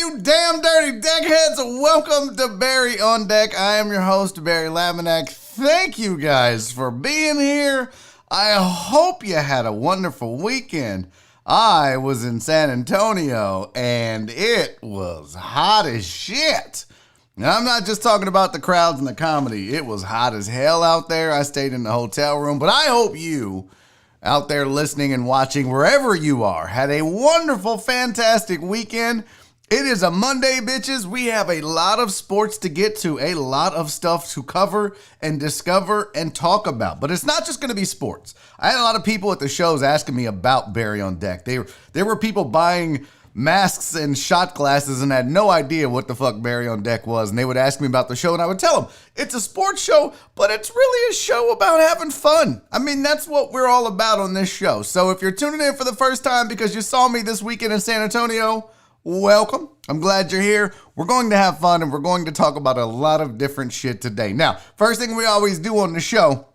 you damn dirty deckheads? Welcome to Barry on Deck. I am your host, Barry Laminack. Thank you guys for being here. I hope you had a wonderful weekend. I was in San Antonio, and it was hot as shit. Now, I'm not just talking about the crowds and the comedy. It was hot as hell out there. I stayed in the hotel room, but I hope you out there listening and watching, wherever you are, had a wonderful, fantastic weekend. It is a Monday, bitches. We have a lot of sports to get to, a lot of stuff to cover and discover and talk about. But it's not just going to be sports. I had a lot of people at the shows asking me about Barry on Deck. There were people buying masks and shot glasses and had no idea what the fuck Barry on Deck was. And they would ask me about the show, and I would tell them, it's a sports show, but it's really a show about having fun. I mean, that's what we're all about on this show. So if you're tuning in for the first time because you saw me this weekend in San Antonio, welcome. I'm glad you're here. We're going to have fun, and we're going to talk about a lot of different shit today. Now, first thing we always do on the show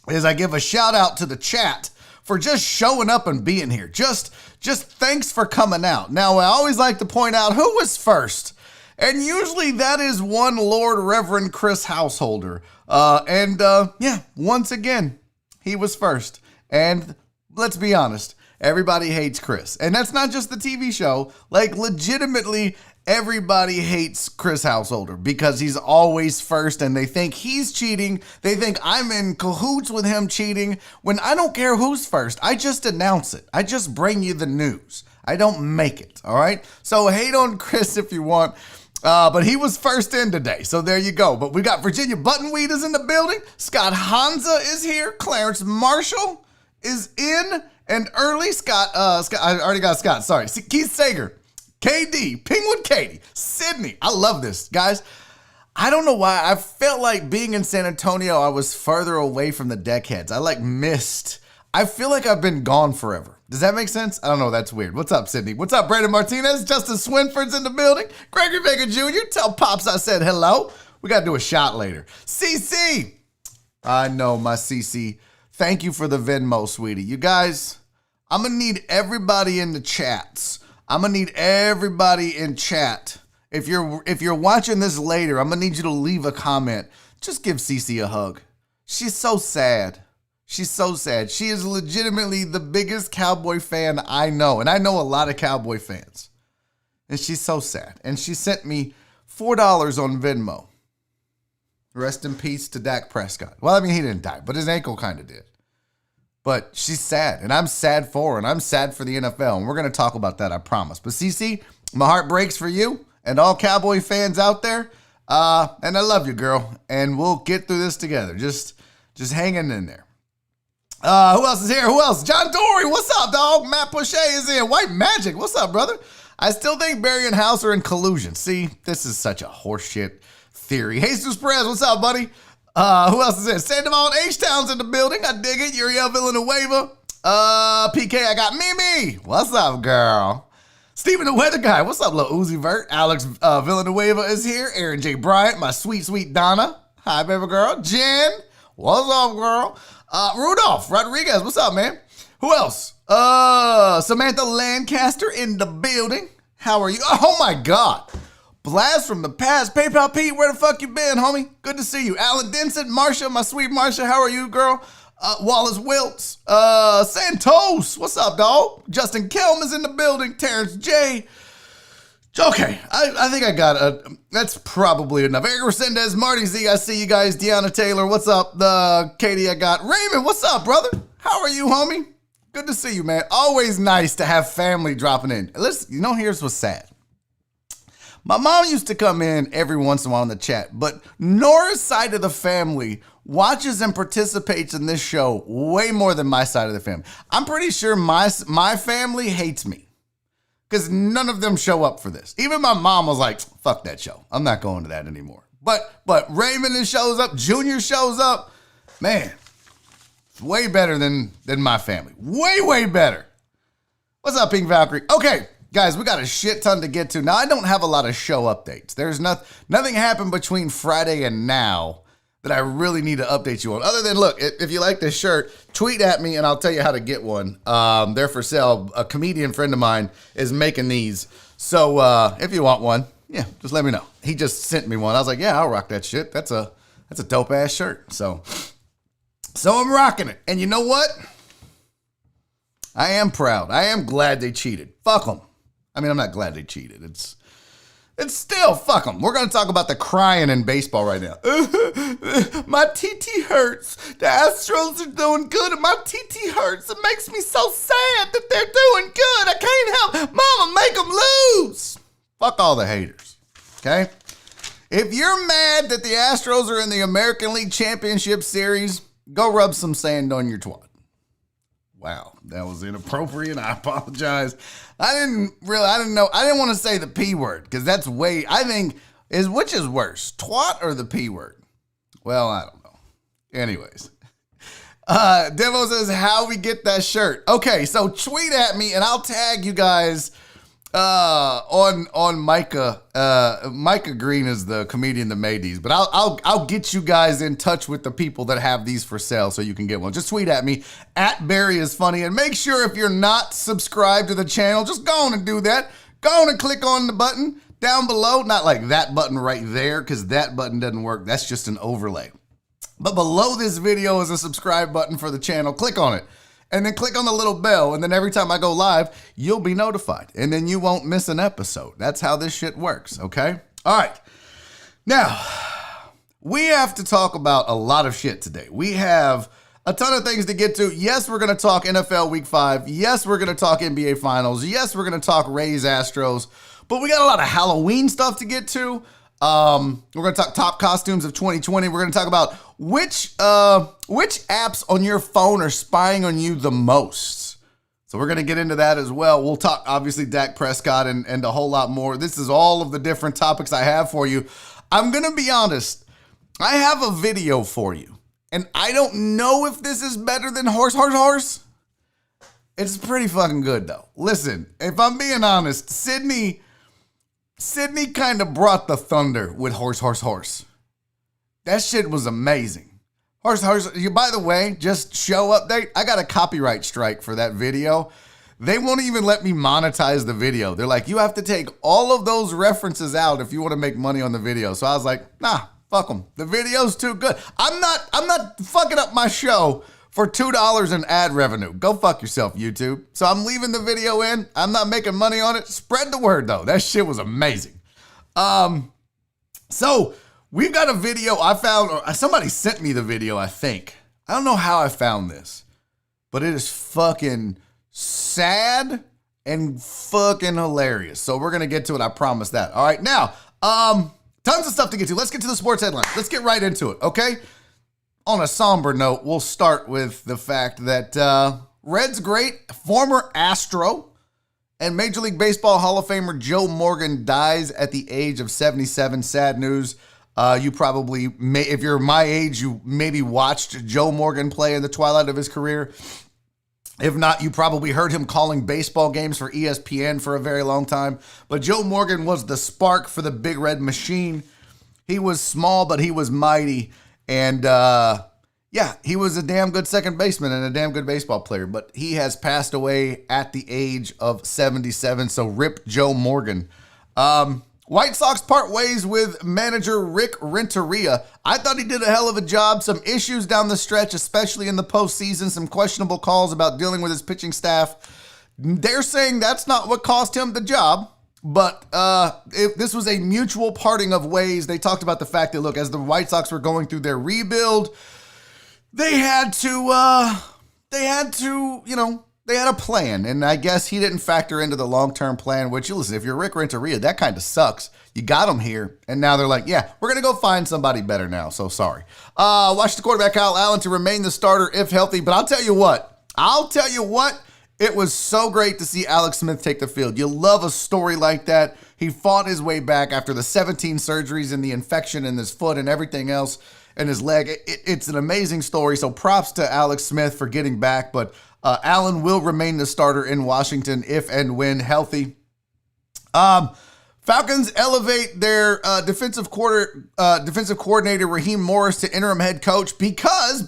is I give a shout out to the chat for just showing up and being here. Just thanks for coming out. Now, I always like to point out who was first. And usually that is one Lord Reverend Chris Householder. Once again, he was first. And let's be honest, everybody hates Chris. And that's not just the TV show. Like, legitimately, everybody hates Chris Householder because he's always first and they think he's cheating. They think I'm in cahoots with him cheating when I don't care who's first. I just announce it. I just bring you the news. I don't make it, all right? So hate on Chris if you want, but he was first in today, so there you go. But we got Virginia Buttonweed is in the building. Scott Hanza is here. Clarence Marshall is in. And early Scott, I already got Scott, sorry. Keith Sager. KD, Penguin Katie, Sydney. I love this, guys. I don't know why. I felt like being in San Antonio, I was further away from the deckheads. I missed. I feel like I've been gone forever. Does that make sense? I don't know. That's weird. What's up, Sydney? What's up, Brandon Martinez? Justin Swinford's in the building. Gregory Baker Jr. Tell Pops I said hello. We got to do a shot later. CC. I know, my CC. Thank you for the Venmo, sweetie. You guys, I'm going to need everybody in the chats. I'm going to need everybody in chat. If you're watching this later, I'm going to need you to leave a comment. Just give Cece a hug. She's so sad. She's so sad. She is legitimately the biggest Cowboy fan I know. And I know a lot of Cowboy fans. And she's so sad. And she sent me $4 on Venmo. Rest in peace to Dak Prescott. Well, I mean, he didn't die, but his ankle kind of did. But she's sad, and I'm sad for her, and I'm sad for the NFL, and we're going to talk about that, I promise. But CC, my heart breaks for you and all Cowboy fans out there, and I love you, girl, and we'll get through this together. Just hanging in there. Who else is here? Who else? John Dory, what's up, dog? Matt Poche is in. White Magic, what's up, brother? I still think Barry and House are in collusion. See, this is such a horseshit theory. Jesus Perez, what's up, buddy? Who else is there? Sandoval H-Town's in the building. I dig it. Uriel Villanueva. PK, I got Mimi. What's up, girl? Steven the Weather Guy. What's up, little Uzi Vert? Alex Villanueva is here. Aaron J. Bryant. My sweet, sweet Donna. Hi, baby girl. Jen. What's up, girl? Rudolph Rodriguez. What's up, man? Who else? Samantha Lancaster in the building. How are you? Oh, my God. Blast from the past. PayPal Pete, where the fuck you been, homie? Good to see you. Alan Denson, Marsha, my sweet Marsha, how are you, girl? Wallace Wiltz, Santos, what's up, dog? Justin Kelm is in the building. Terrence J. Okay, I think I got that's probably enough. Eric Resendez, Marty Z, I see you guys. Deanna Taylor, what's up? Katie, I got. Raymond, what's up, brother? How are you, homie? Good to see you, man. Always nice to have family dropping in. Listen, here's what's sad. My mom used to come in every once in a while in the chat, but Nora's side of the family watches and participates in this show way more than my side of the family. I'm pretty sure my family hates me because none of them show up for this. Even my mom was like, fuck that show. I'm not going to that anymore. But Raymond shows up, Junior shows up. Man, it's way better than my family. Way, way better. What's up, Pink Valkyrie? Okay. Guys, we got a shit ton to get to. Now, I don't have a lot of show updates. There's nothing happened between Friday and now that I really need to update you on. Other than, look, if you like this shirt, tweet at me and I'll tell you how to get one. They're for sale. A comedian friend of mine is making these. So if you want one, yeah, just let me know. He just sent me one. I was like, yeah, I'll rock that shit. That's a dope ass shirt. So I'm rocking it. And you know what? I am proud. I am glad they cheated. Fuck them. I mean, I'm not glad they cheated. It's still, fuck them. We're going to talk about the crying in baseball right now. My TT hurts. The Astros are doing good and my TT hurts. It makes me so sad that they're doing good. I can't help. Mama, make them lose. Fuck all the haters. Okay? If you're mad that the Astros are in the American League Championship Series, go rub some sand on your twat. Wow, that was inappropriate. I apologize. I didn't know. I didn't want to say the P word because that's which is worse, twat or the P word? Well, I don't know. Anyways, Devo says, how we get that shirt? Okay, so tweet at me and I'll tag you guys on Micah. Micah Green is the comedian that made these, but I'll get you guys in touch with the people that have these for sale so you can get one. Just tweet at me at Barry is funny, and make sure if you're not subscribed to the channel, just go on and do that. Go on and click on the button down below, not like that button right there because that button doesn't work. That's just an overlay. But below this video is a subscribe button for the channel. Click on it. And then click on the little bell, and then every time I go live, you'll be notified. And then you won't miss an episode. That's how this shit works, okay? All right. Now, we have to talk about a lot of shit today. We have a ton of things to get to. Yes, we're going to talk NFL Week 5. Yes, we're going to talk NBA Finals. Yes, we're going to talk Rays Astros. But we got a lot of Halloween stuff to get to. We're going to talk top costumes of 2020. We're going to talk about which apps on your phone are spying on you the most. So we're going to get into that as well. We'll talk, obviously, Dak Prescott and a whole lot more. This is all of the different topics I have for you. I'm going to be honest. I have a video for you. And I don't know if this is better than horse. It's pretty fucking good, though. Listen, if I'm being honest, Sydney kind of brought the thunder with horse. That shit was amazing. Horse. By the way, just show update. I got a copyright strike for that video. They won't even let me monetize the video. They're like, you have to take all of those references out if you want to make money on the video. So I was like, nah, fuck them. The video's too good. I'm not fucking up my show for $2 in ad revenue. Go fuck yourself, YouTube. So I'm leaving the video in. I'm not making money on it. Spread the word, though. That shit was amazing. So we've got a video I found, or somebody sent me the video, I think. I don't know how I found this, but it is fucking sad and fucking hilarious. So we're going to get to it. I promise that. All right. Now, tons of stuff to get to. Let's get to the sports headlines. Let's get right into it. Okay. On a somber note, we'll start with the fact that Reds great, former Astro, and Major League Baseball Hall of Famer Joe Morgan dies at the age of 77. Sad news. You probably may, if you're my age, you maybe watched Joe Morgan play in the twilight of his career. If not, you probably heard him calling baseball games for ESPN for a very long time. But Joe Morgan was the spark for the Big Red Machine. He was small, but he was mighty. And he was a damn good second baseman and a damn good baseball player. But he has passed away at the age of 77. So rip Joe Morgan. White Sox part ways with manager Rick Renteria. I thought he did a hell of a job. Some issues down the stretch, especially in the postseason. Some questionable calls about dealing with his pitching staff. They're saying that's not what cost him the job. But this was a mutual parting of ways. They talked about the fact that, look, as the White Sox were going through their rebuild, they had a plan. And I guess he didn't factor into the long-term plan, which, listen, if you're Rick Renteria, that kind of sucks. You got him here, and now they're like, yeah, we're going to go find somebody better now, so sorry. Watch the quarterback, Kyle Allen, to remain the starter if healthy. But I'll tell you what, it was so great to see Alex Smith take the field. You love a story like that. He fought his way back after the 17 surgeries and the infection in his foot and everything else in his leg. It's an amazing story, so props to Alex Smith for getting back, but Allen will remain the starter in Washington if and when healthy. Falcons elevate their defensive coordinator Raheem Morris to interim head coach because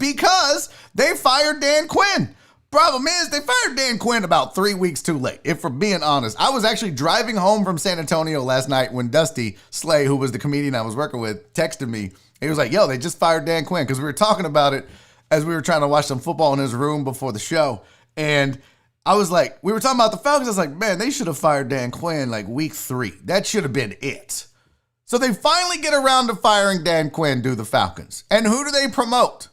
they fired Dan Quinn. Problem is, they fired Dan Quinn about 3 weeks too late, if we're being honest. I was actually driving home from San Antonio last night when Dusty Slay, who was the comedian I was working with, texted me. He was like, yo, they just fired Dan Quinn, because we were talking about it as we were trying to watch some football in his room before the show. And I was like, we were talking about the Falcons. I was like, man, they should have fired Dan Quinn like week 3. That should have been it. So they finally get around to firing Dan Quinn, do the Falcons. And who do they promote?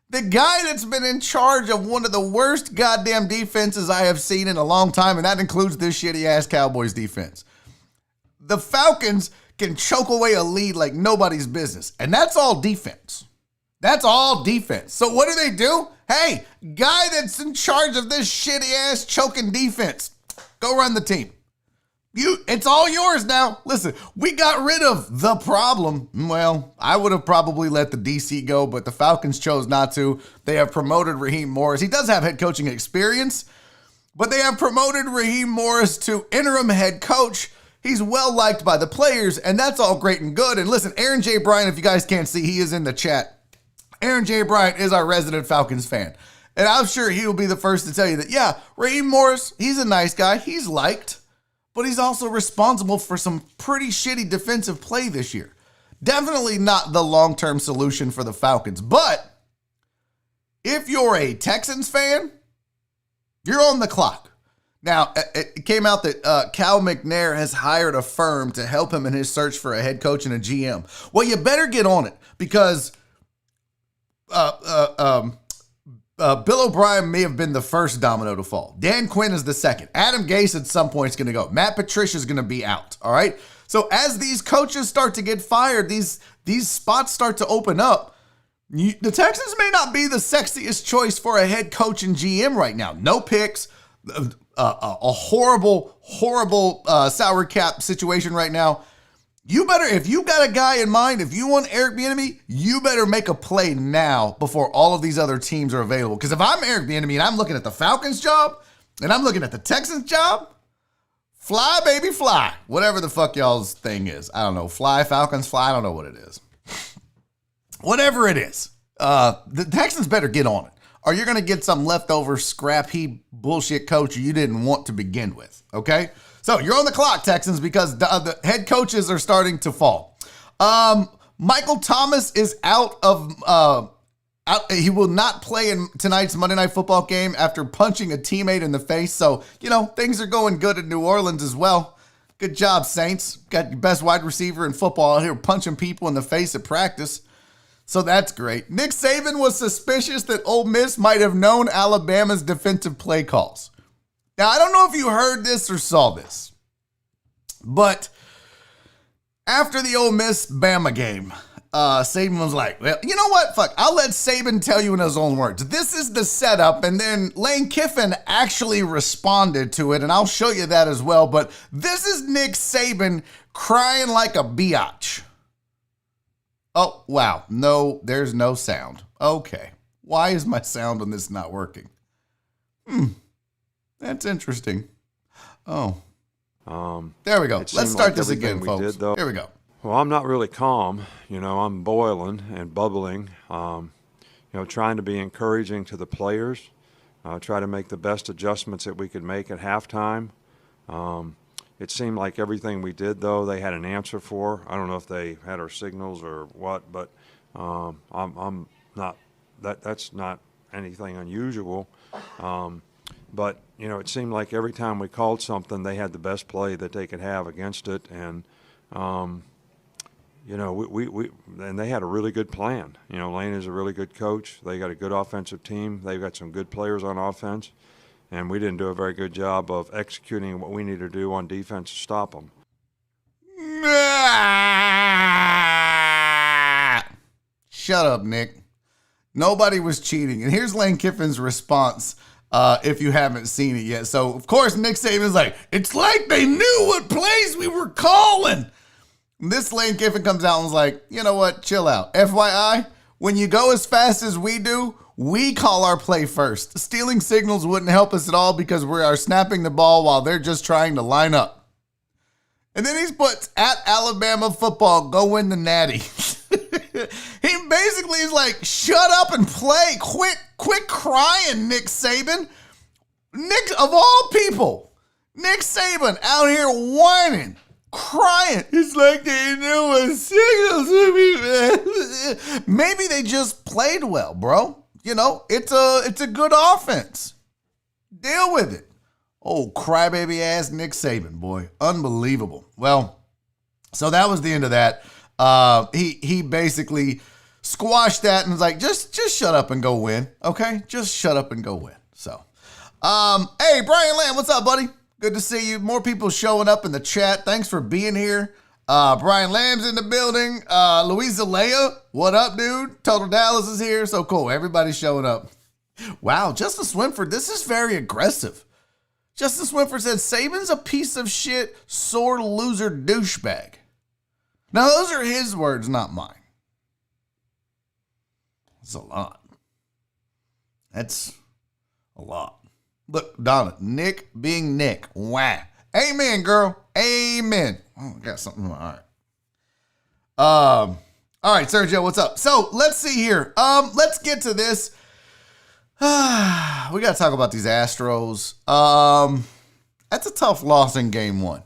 The guy that's been in charge of one of the worst goddamn defenses I have seen in a long time, and that includes this shitty-ass Cowboys defense. The Falcons can choke away a lead like nobody's business, and that's all defense. That's all defense. So what do? Hey, guy that's in charge of this shitty-ass choking defense, go run the team. It's all yours now. Listen, we got rid of the problem. Well, I would have probably let the DC go, but the Falcons chose not to. They have promoted Raheem Morris. He does have head coaching experience, but they have promoted Raheem Morris to interim head coach. He's well liked by the players, and that's all great and good. And listen, Aaron J. Bryant, if you guys can't see, he is in the chat. Aaron J. Bryant is our resident Falcons fan. And I'm sure he will be the first to tell you that, yeah, Raheem Morris, he's a nice guy. He's liked. But he's also responsible for some pretty shitty defensive play this year. Definitely not the long-term solution for the Falcons. But if you're a Texans fan, you're on the clock. Now, it came out that Cal McNair has hired a firm to help him in his search for a head coach and a GM. Well, you better get on it because Bill O'Brien may have been the first domino to fall. Dan Quinn is the second. Adam Gase at some point is going to go. Matt Patricia is going to be out. All right. So as these coaches start to get fired, these spots start to open up. The Texans may not be the sexiest choice for a head coach and GM right now. No picks, a horrible salary cap situation right now. You better, if you got a guy in mind, if you want Eric Bieniemy, you better make a play now before all of these other teams are available. Because if I'm Eric Bieniemy and I'm looking at the Falcons job and I'm looking at the Texans job, fly, baby, fly. Whatever the fuck y'all's thing is. I don't know. Fly, Falcons, fly. I don't know what it is. Whatever it is, the Texans better get on it. Or you're going to get some leftover scrap heap bullshit coach you didn't want to begin with. Okay? So you're on the clock, Texans, because the head coaches are starting to fall. Michael Thomas is out. He will not play in tonight's Monday Night Football game after punching a teammate in the face. So, things are going good in New Orleans as well. Good job, Saints. Got your best wide receiver in football out here punching people in the face at practice. So that's great. Nick Saban was suspicious that Ole Miss might have known Alabama's defensive play calls. Now, I don't know if you heard this or saw this, but after the Ole Miss Bama game, Saban was like, well, you know what? Fuck, I'll let Saban tell you in his own words. This is the setup, and then Lane Kiffin actually responded to it, and I'll show you that as well, but this is Nick Saban crying like a biatch. Oh, wow. No, there's no sound. Okay. Why is my sound on this not working? That's interesting. Oh. There we go. Let's start this again, folks. Here we go. Well, I'm not really calm. I'm boiling and bubbling. Trying to be encouraging to the players. Try to make the best adjustments that we could make at halftime. It seemed like everything we did, though, they had an answer for. I don't know if they had our signals or what, but I'm not. That's not anything unusual. But it seemed like every time we called something, they had the best play that they could have against it, and we and they had a really good plan. Lane is a really good coach. They got a good offensive team. They've got some good players on offense. And we didn't do a very good job of executing what we need to do on defense to stop them. Shut up, Nick. Nobody was cheating. And here's Lane Kiffin's response if you haven't seen it yet. So, of course, Nick Saban's like, it's like they knew what plays we were calling. And this Lane Kiffin comes out and was like, you know what? Chill out. FYI, when you go as fast as we do, we call our play first. Stealing signals wouldn't help us at all because we are snapping the ball while they're just trying to line up. And then he puts at Alabama football, go win the natty. He basically is like, shut up and play. Quit crying, Nick Saban. Nick, of all people, Nick Saban out here whining, crying. It's like they knew a signal. Maybe they just played well, bro. You know, it's a good offense. Deal with it. Oh, crybaby ass Nick Saban, boy. Unbelievable. Well, so that was the end of that. He basically squashed that and was like, just shut up and go win. Okay? Just shut up and go win. So, hey, Brian Lamb, what's up, buddy? Good to see you. More people showing up in the chat. Thanks for being here. Brian Lamb's in the building. Louisa Leia, what up, dude? Total Dallas is here. So cool. Everybody's showing up. Wow, Justice Winford, this is very aggressive. Justice Winford said, Saban's a piece of shit, sore loser douchebag. Now, those are his words, not mine. That's a lot. That's a lot. Look, Donna, Nick being Nick. Wow. Amen, girl. Amen. Oh, I got something. All right. All right, Sergio, what's up? So let's see here. Let's get to this. We got to talk about these Astros. That's a tough loss in game one.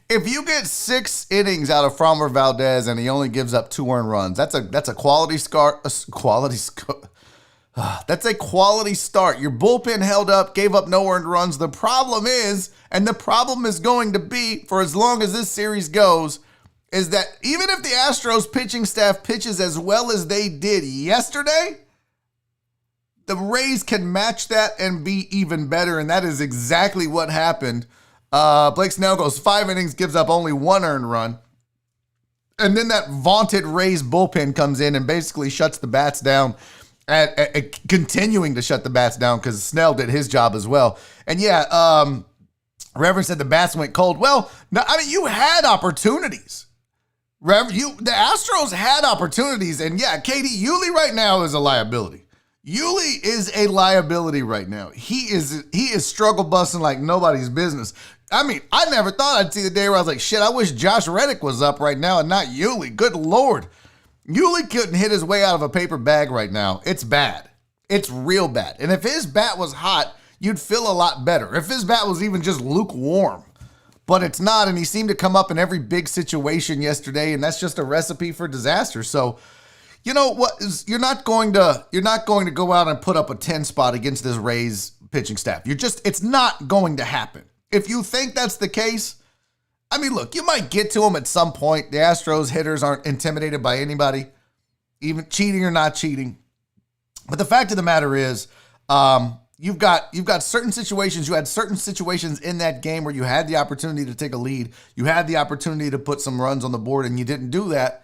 If you get 6 innings out of Framber Valdez and he only gives up 2 earned runs, that's a quality start. That's a quality start. Your bullpen held up, gave up no earned runs. The problem is, and the problem is going to be for as long as this series goes, is that even if the Astros pitching staff pitches as well as they did yesterday, the Rays can match that and be even better, and that is exactly what happened. Blake Snell goes 5 innings, gives up only 1 earned run. And then that vaunted Rays bullpen comes in and basically shuts the bats down, continuing to shut the bats down because Snell did his job as well. And yeah, Reverend said the bats went cold. Well, no, I mean, you had opportunities. The Astros had opportunities, and yeah, Katie, Yuli right now is a liability. Yuli is a liability right now. He is struggle busting like nobody's business. I mean, I never thought I'd see the day where I was like, shit, I wish Josh Reddick was up right now and not Yuli. Good Lord. Yuli couldn't hit his way out of a paper bag right now. It's bad. It's real bad. And if his bat was hot, you'd feel a lot better. If his bat was even just lukewarm. But it's not, and he seemed to come up in every big situation yesterday, and that's just a recipe for disaster. So, you know what? You're not going to go out and put up a 10 spot against this Rays pitching staff. It's not going to happen. If you think that's the case, I mean, look, you might get to them at some point. The Astros hitters aren't intimidated by anybody, even cheating or not cheating. But the fact of the matter is, you've got certain situations. You had certain situations in that game where you had the opportunity to take a lead. You had the opportunity to put some runs on the board, and you didn't do that.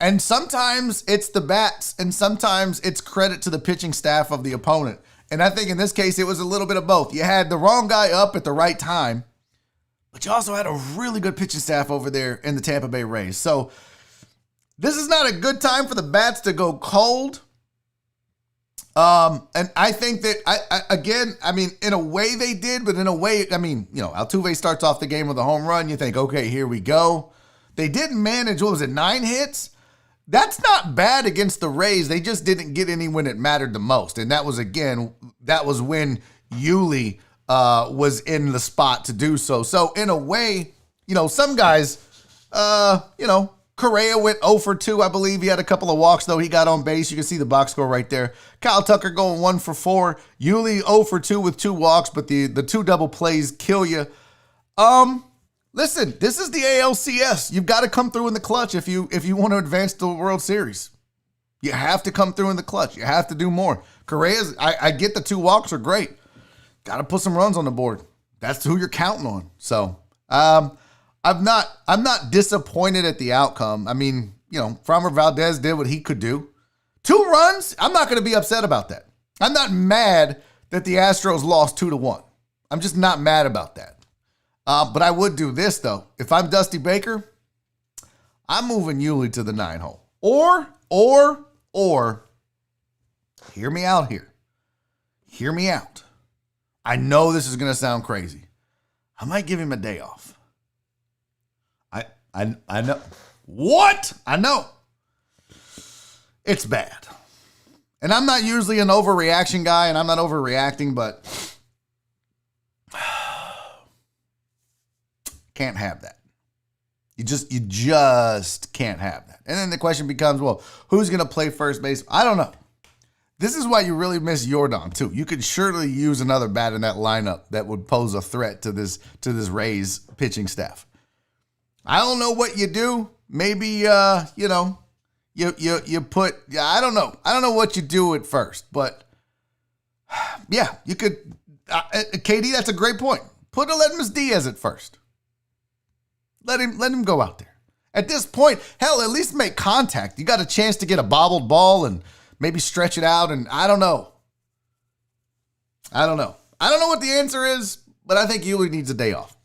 And sometimes it's the bats, and sometimes it's credit to the pitching staff of the opponent. And I think in this case, it was a little bit of both. You had the wrong guy up at the right time, but you also had a really good pitching staff over there in the Tampa Bay Rays. So this is not a good time for the bats to go cold. And I think that, I mean, in a way they did, but in a way, I mean, you know, Altuve starts off the game with a home run. You think, okay, here we go. They didn't manage, 9 hits? That's not bad against the Rays. They just didn't get any when it mattered the most. And that was when Yuli was in the spot to do so. So in a way, you know, some guys, Correa went 0 for 2, I believe. He had a couple of walks, though. He got on base. You can see the box score right there. Kyle Tucker going 1 for 4. Yuli 0 for 2 with 2 walks, but the 2 double plays kill you. Listen, this is the ALCS. You've got to come through in the clutch if you want to advance to the World Series. You have to come through in the clutch. You have to do more. Correa's, I get the 2 walks are great. Got to put some runs on the board. That's who you're counting on. So, I'm not disappointed at the outcome. I mean, you know, Framber Valdez did what he could do. 2 runs, I'm not going to be upset about that. I'm not mad that the Astros lost 2-1. I'm just not mad about that. But I would do this, though. If I'm Dusty Baker, I'm moving Yuli to the 9 hole. Or, hear me out here. Hear me out. I know this is going to sound crazy. I might give him a day off. I know. What? I know. It's bad. And I'm not usually an overreaction guy, and I'm not overreacting, but Can't have that. You just can't have that. And then the question becomes, well, who's going to play first base? I don't know. This is why you really miss Jordan, too. You could surely use another bat in that lineup that would pose a threat to this Rays pitching staff. I don't know what you do. Maybe, you put, I don't know. I don't know what you do at first, but yeah, you could, KD, that's a great point. Put Aledmus Diaz at first. Let him go out there. At this point, hell, at least make contact. You got a chance to get a bobbled ball and maybe stretch it out, and I don't know. I don't know what the answer is, but I think Euler needs a day off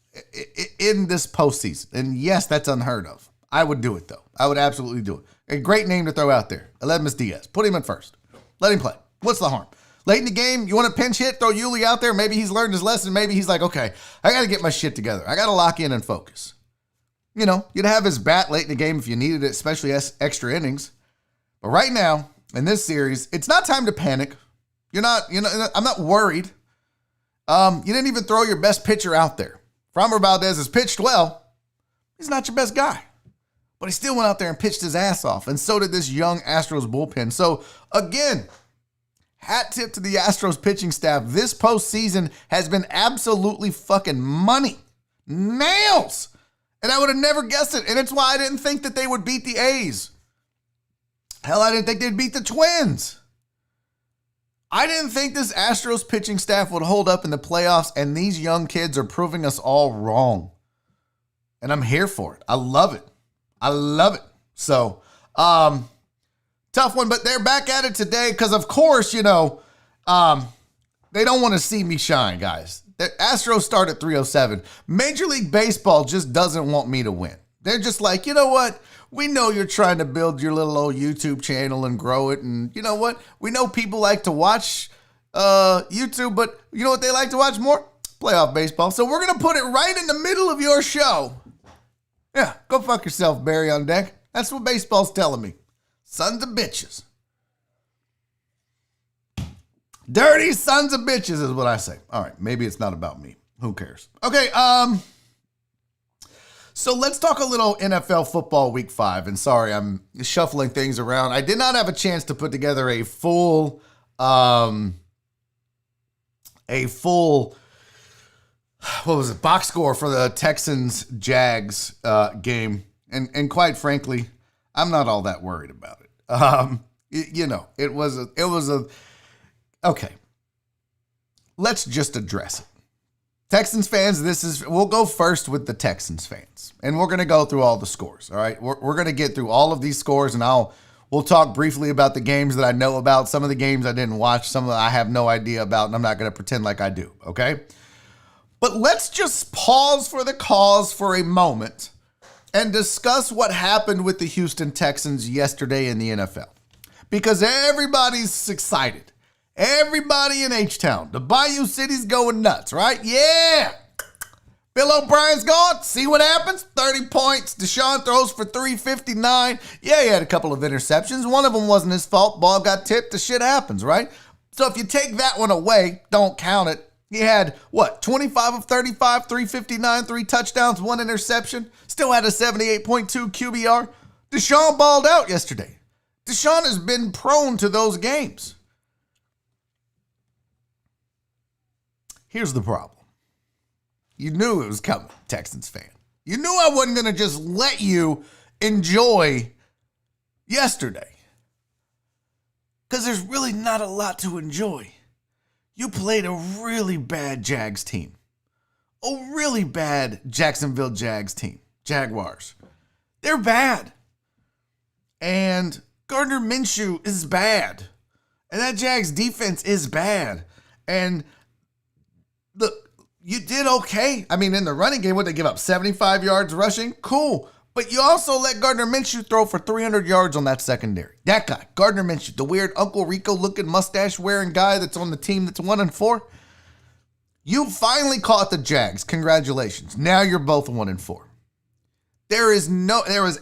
in this postseason. And yes, that's unheard of. I would do it, though. I would absolutely do it. A great name to throw out there. Aledmus Diaz. Put him in first. Let him play. What's the harm? Late in the game, you want to pinch hit, throw Euler out there. Maybe he's learned his lesson. Maybe he's like, okay, I got to get my shit together. I got to lock in and focus. You know, you'd have his bat late in the game if you needed it, especially extra innings. But right now, in this series, it's not time to panic. I'm not worried. You didn't even throw your best pitcher out there. Framber Valdez has pitched well. He's not your best guy. But he still went out there and pitched his ass off. And so did this young Astros bullpen. So, again, hat tip to the Astros pitching staff. This postseason has been absolutely fucking money. Nails. And I would have never guessed it. And it's why I didn't think that they would beat the A's. Hell, I didn't think they'd beat the Twins. I didn't think this Astros pitching staff would hold up in the playoffs, and these young kids are proving us all wrong. And I'm here for it. I love it. So, tough one, but they're back at it today because, of course, they don't want to see me shine, guys. The Astros start at 307. Major League Baseball just doesn't want me to win. They're just like, you know what? We know you're trying to build your little old YouTube channel and grow it. And you know what? We know people like to watch YouTube, but you know what they like to watch more? Playoff baseball. So we're going to put it right in the middle of your show. Yeah, go fuck yourself, Barry on deck. That's what baseball's telling me. Sons of bitches. Dirty sons of bitches is what I say. All right, maybe it's not about me. Who cares? Okay, so let's talk a little NFL football week 5. And sorry, I'm shuffling things around. I did not have a chance to put together a full box score for the Texans-Jags game. And quite frankly, I'm not all that worried about it. It was a okay. Let's just address it. Texans fans, we'll go first with the Texans fans, and we're going to go through all the scores. All right. We're going to get through all of these scores, and we'll talk briefly about the games that I know about. Some of the games I didn't watch, some of them I have no idea about, and I'm not going to pretend like I do. Okay. But let's just pause for the cause for a moment and discuss what happened with the Houston Texans yesterday in the NFL. Because everybody's excited. Everybody in H-Town. The Bayou City's going nuts, right? Yeah. Bill O'Brien's gone. See what happens? 30 points. Deshaun throws for 359. Yeah, he had a couple of interceptions. One of them wasn't his fault. Ball got tipped. The shit happens, right? So if you take that one away, don't count it. He had, 25 of 35, 359, 3 touchdowns, 1 interception. Still had a 78.2 QBR. Deshaun balled out yesterday. Deshaun has been prone to those games. Here's the problem. You knew it was coming, Texans fan. You knew I wasn't going to just let you enjoy yesterday. Because there's really not a lot to enjoy. You played a really bad Jags team. A really bad Jacksonville Jags team. Jaguars. They're bad. And Gardner Minshew is bad. And that Jags defense is bad. And look, you did okay. I mean, in the running game, what they give up? 75 yards rushing? Cool. But you also let Gardner Minshew throw for 300 yards on that secondary. That guy, Gardner Minshew, the weird Uncle Rico-looking mustache-wearing guy that's on the team that's 1-4. You finally caught the Jags. Congratulations. Now you're both 1-4. There is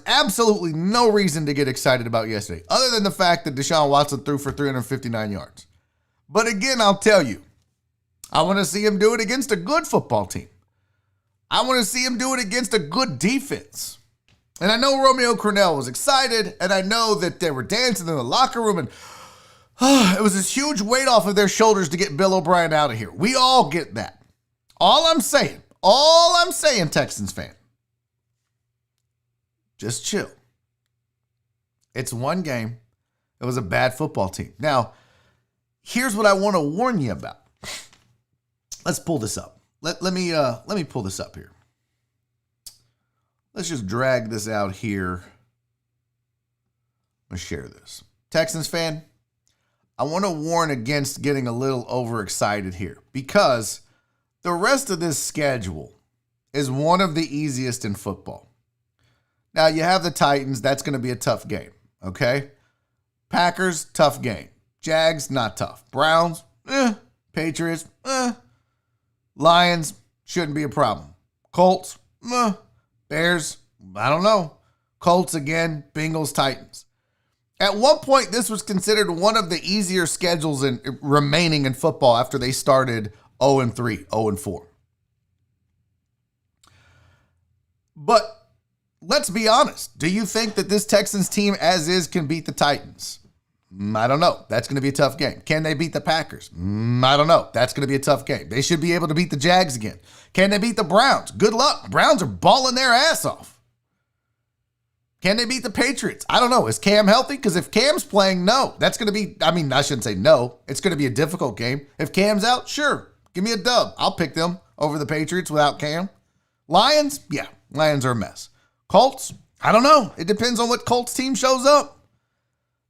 absolutely no reason to get excited about yesterday, other than the fact that Deshaun Watson threw for 359 yards. But again, I'll tell you, I want to see him do it against a good football team. I want to see him do it against a good defense. And I know Romeo Crennel was excited, and I know that they were dancing in the locker room, and it was this huge weight off of their shoulders to get Bill O'Brien out of here. We all get that. All I'm saying, Texans fan, just chill. It's one game. It was a bad football team. Now, here's what I want to warn you about. Let's pull this up. Let me pull this up here. Let's just drag this out here. Let's share this. Texans fan, I want to warn against getting a little overexcited here because the rest of this schedule is one of the easiest in football. Now, you have the Titans. That's going to be a tough game, okay? Packers, tough game. Jags, not tough. Browns, Patriots, Lions, shouldn't be a problem. Colts, Bears, I don't know. Colts again, Bengals, Titans. At one point, this was considered one of the easier schedules remaining in football after they started 0-3, 0-4. But let's be honest. Do you think that this Texans team as is can beat the Titans? I don't know. That's going to be a tough game. Can they beat the Packers? I don't know. That's going to be a tough game. They should be able to beat the Jags again. Can they beat the Browns? Good luck. Browns are balling their ass off. Can they beat the Patriots? I don't know. Is Cam healthy? Because if Cam's playing, no. That's going to be, I shouldn't say no. It's going to be a difficult game. If Cam's out, sure. Give me a dub. I'll pick them over the Patriots without Cam. Lions? Yeah. Lions are a mess. Colts? I don't know. It depends on what Colts team shows up.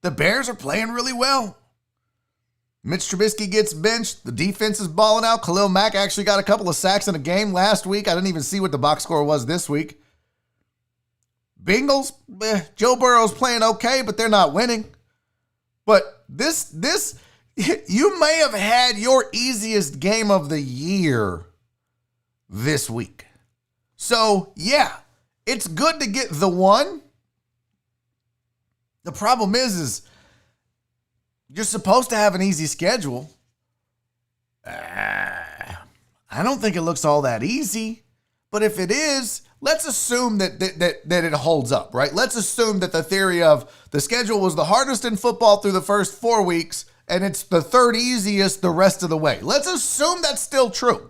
The Bears are playing really well. Mitch Trubisky gets benched. The defense is balling out. Khalil Mack actually got a couple of sacks in a game last week. I didn't even see what the box score was this week. Bengals, Joe Burrow's playing okay, but they're not winning. But this, you may have had your easiest game of the year this week. So, yeah, it's good to get the one. The problem is you're supposed to have an easy schedule. I don't think it looks all that easy. But if it is, let's assume that it holds up, right? Let's assume that the theory of the schedule was the hardest in football through the first 4 weeks, and it's the third easiest the rest of the way. Let's assume that's still true.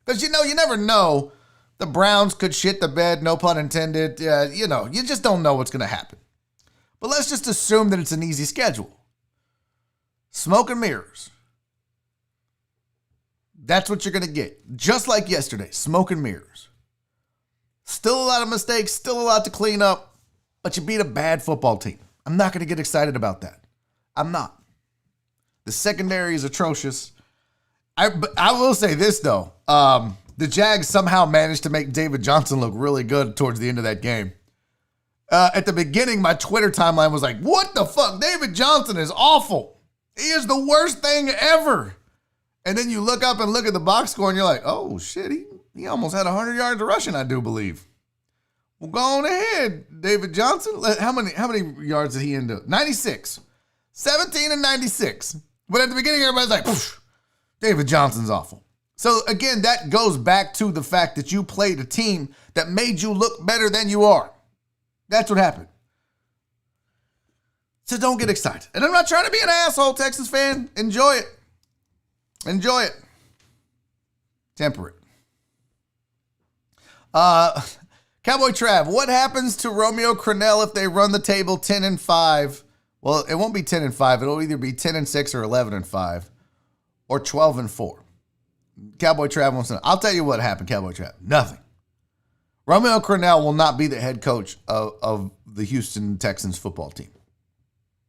Because, you never know. The Browns could shit the bed, no pun intended. You just don't know what's going to happen. But let's just assume that it's an easy schedule. Smoke and mirrors. That's what you're going to get. Just like yesterday, smoke and mirrors. Still a lot of mistakes, still a lot to clean up, but you beat a bad football team. I'm not going to get excited about that. I'm not. The secondary is atrocious. I will say this, though. The Jags somehow managed to make David Johnson look really good towards the end of that game. At the beginning, my Twitter timeline was like, what the fuck? David Johnson is awful. He is the worst thing ever. And then you look up and look at the box score and you're like, oh shit, he almost had 100 yards of rushing, I do believe. Well, go on ahead, David Johnson. How many yards did he end up? 96. 17 and 96. But at the beginning, everybody's like, David Johnson's awful. So again, that goes back to the fact that you played a team that made you look better than you are. That's what happened. So don't get excited. And I'm not trying to be an asshole, Texas fan. Enjoy it. Enjoy it. Temper it. Cowboy Trav, what happens to Romeo Crennel if they run the table 10-5? Well, it won't be 10-5. It'll either be 10-6 or 11-5 or 12-4. Cowboy Trav wants to know. I'll tell you what happened, Cowboy Trav. Nothing. Romeo Crennel will not be the head coach of the Houston Texans football team.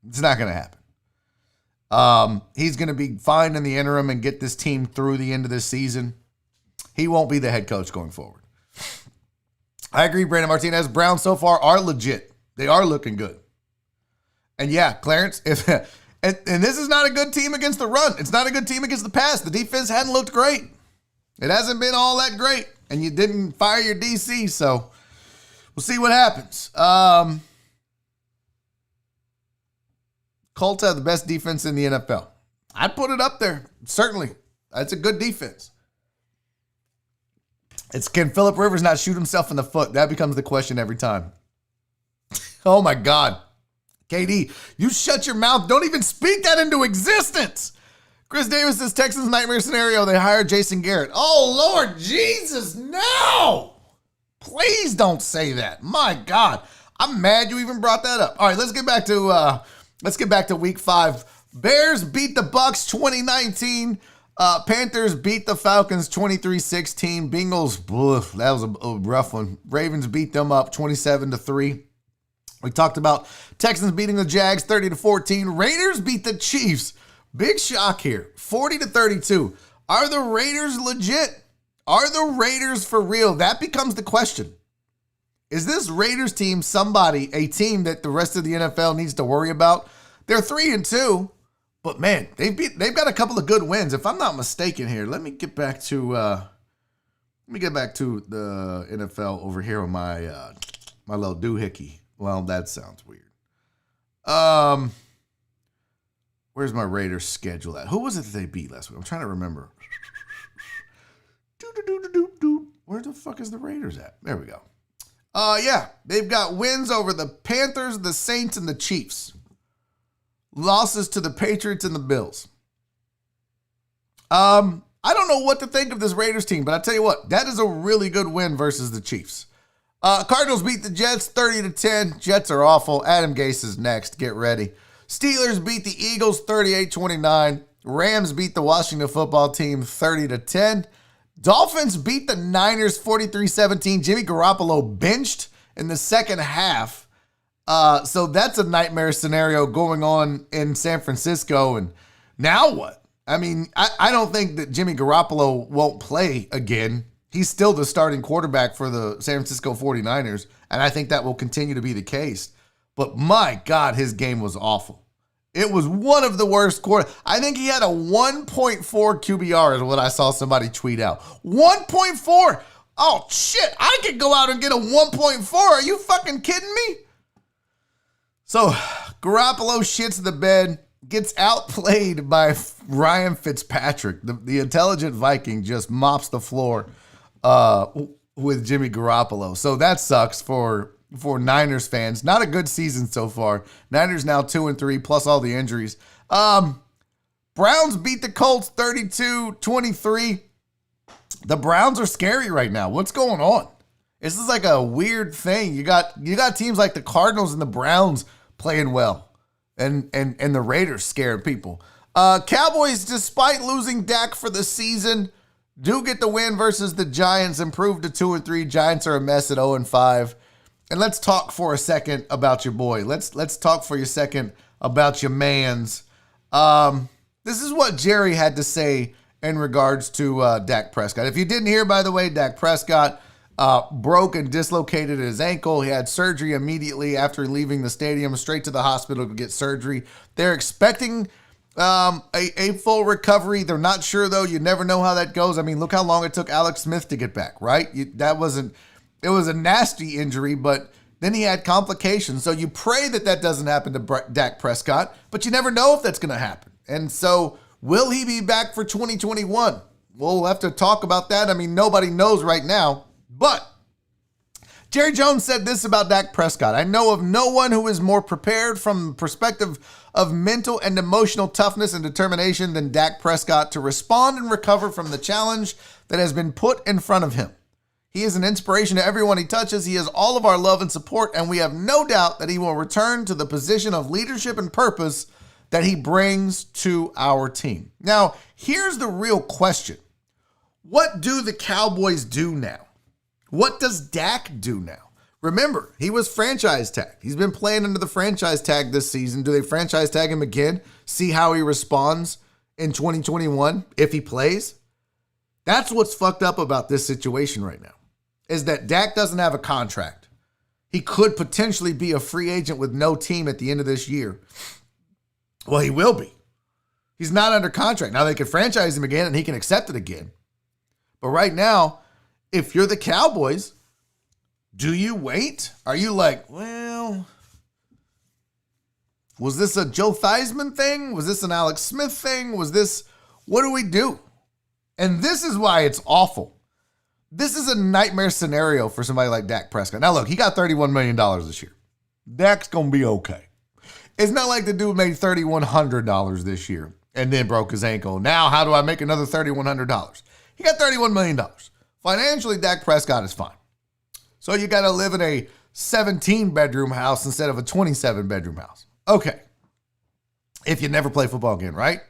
It's not going to happen. He's going to be fine in the interim and get this team through the end of this season. He won't be the head coach going forward. I agree, Brandon Martinez. Browns so far are legit. They are looking good. And yeah, Clarence, and this is not a good team against the run. It's not a good team against the pass. The defense hadn't looked great. It hasn't been all that great. And you didn't fire your DC, so we'll see what happens. Colts have the best defense in the NFL. I'd put it up there, certainly. That's a good defense. Can Phillip Rivers not shoot himself in the foot? That becomes the question every time. Oh my God. KD, you shut your mouth. Don't even speak that into existence. Chris Davis says Texans nightmare scenario. They hired Jason Garrett. Oh Lord Jesus, no. Please don't say that. My God. I'm mad you even brought that up. All right, let's get back to week 5. Bears beat the Bucks 2019. Panthers beat the Falcons 23-16. Bengals, that was a rough one. Ravens beat them up 27-3. We talked about Texans beating the Jags 30-14. Raiders beat the Chiefs. Big shock here, 40-32. Are the Raiders legit? Are the Raiders for real? That becomes the question. Is this Raiders team a team that the rest of the NFL needs to worry about? They're 3-2, but man, they've got a couple of good wins. If I'm not mistaken here, let me get back to the NFL over here on my little doohickey. Well, that sounds weird. Where's my Raiders schedule at? Who was it that they beat last week? I'm trying to remember. Where the fuck is the Raiders at? There we go. Yeah, they've got wins over the Panthers, the Saints, and the Chiefs. Losses to the Patriots and the Bills. I don't know what to think of this Raiders team, but I tell you what, that is a really good win versus the Chiefs. Cardinals beat the Jets 30-10. Jets are awful. Adam Gase is next. Get ready. Steelers beat the Eagles 38-29. Rams beat the Washington football team 30-10. Dolphins beat the Niners 43-17. Jimmy Garoppolo benched in the second half. So that's a nightmare scenario going on in San Francisco. And now what? I mean, I don't think that Jimmy Garoppolo won't play again. He's still the starting quarterback for the San Francisco 49ers, and I think that will continue to be the case. But my God, his game was awful. It was one of the worst quarters. I think he had a 1.4 QBR is what I saw somebody tweet out. 1.4. Oh, shit. I could go out and get a 1.4. Are you fucking kidding me? So Garoppolo shits the bed, gets outplayed by Ryan Fitzpatrick. The intelligent Viking just mops the floor with Jimmy Garoppolo. So that sucks for Niners fans. Not a good season so far. Niners now 2-3 plus all the injuries. Browns beat the Colts 32-23. The Browns are scary right now. What's going on? This is like a weird thing. You got teams like the Cardinals and the Browns playing well, and the Raiders scaring people. Cowboys, despite losing Dak for the season, do get the win versus the Giants, improved to 2-3. Giants are a mess at 0-5. And let's talk for a second about your boy. Let's talk for a second about your mans. This is what Jerry had to say in regards to Dak Prescott. If you didn't hear, by the way, Dak Prescott broke and dislocated his ankle. He had surgery immediately after leaving the stadium, straight to the hospital to get surgery. They're expecting a full recovery. They're not sure, though. You never know how that goes. I mean, look how long it took Alex Smith to get back, right? It was a nasty injury, but then he had complications. So you pray that doesn't happen to Dak Prescott, but you never know if that's going to happen. And so will he be back for 2021? We'll have to talk about that. I mean, nobody knows right now, but Jerry Jones said this about Dak Prescott. I know of no one who is more prepared from the perspective of mental and emotional toughness and determination than Dak Prescott to respond and recover from the challenge that has been put in front of him. He is an inspiration to everyone he touches. He has all of our love and support, and we have no doubt that he will return to the position of leadership and purpose that he brings to our team. Now, here's the real question. What do the Cowboys do now? What does Dak do now? Remember, he was franchise tagged. He's been playing under the franchise tag this season. Do they franchise tag him again? See how he responds in 2021 if he plays? That's what's fucked up about this situation right now, is that Dak doesn't have a contract. He could potentially be a free agent with no team at the end of this year. Well, he will be. He's not under contract. Now they can franchise him again and he can accept it again. But right now, if you're the Cowboys, do you wait? Are you like, well, was this a Joe Theismann thing? Was this an Alex Smith thing? What do we do? And this is why it's awful. This is a nightmare scenario for somebody like Dak Prescott. Now, look, he got $31 million this year. Dak's going to be okay. It's not like the dude made $3,100 this year and then broke his ankle. Now, how do I make another $3,100? He got $31 million. Financially, Dak Prescott is fine. So you got to live in a 17-bedroom house instead of a 27-bedroom house. Okay. If you never play football again, right?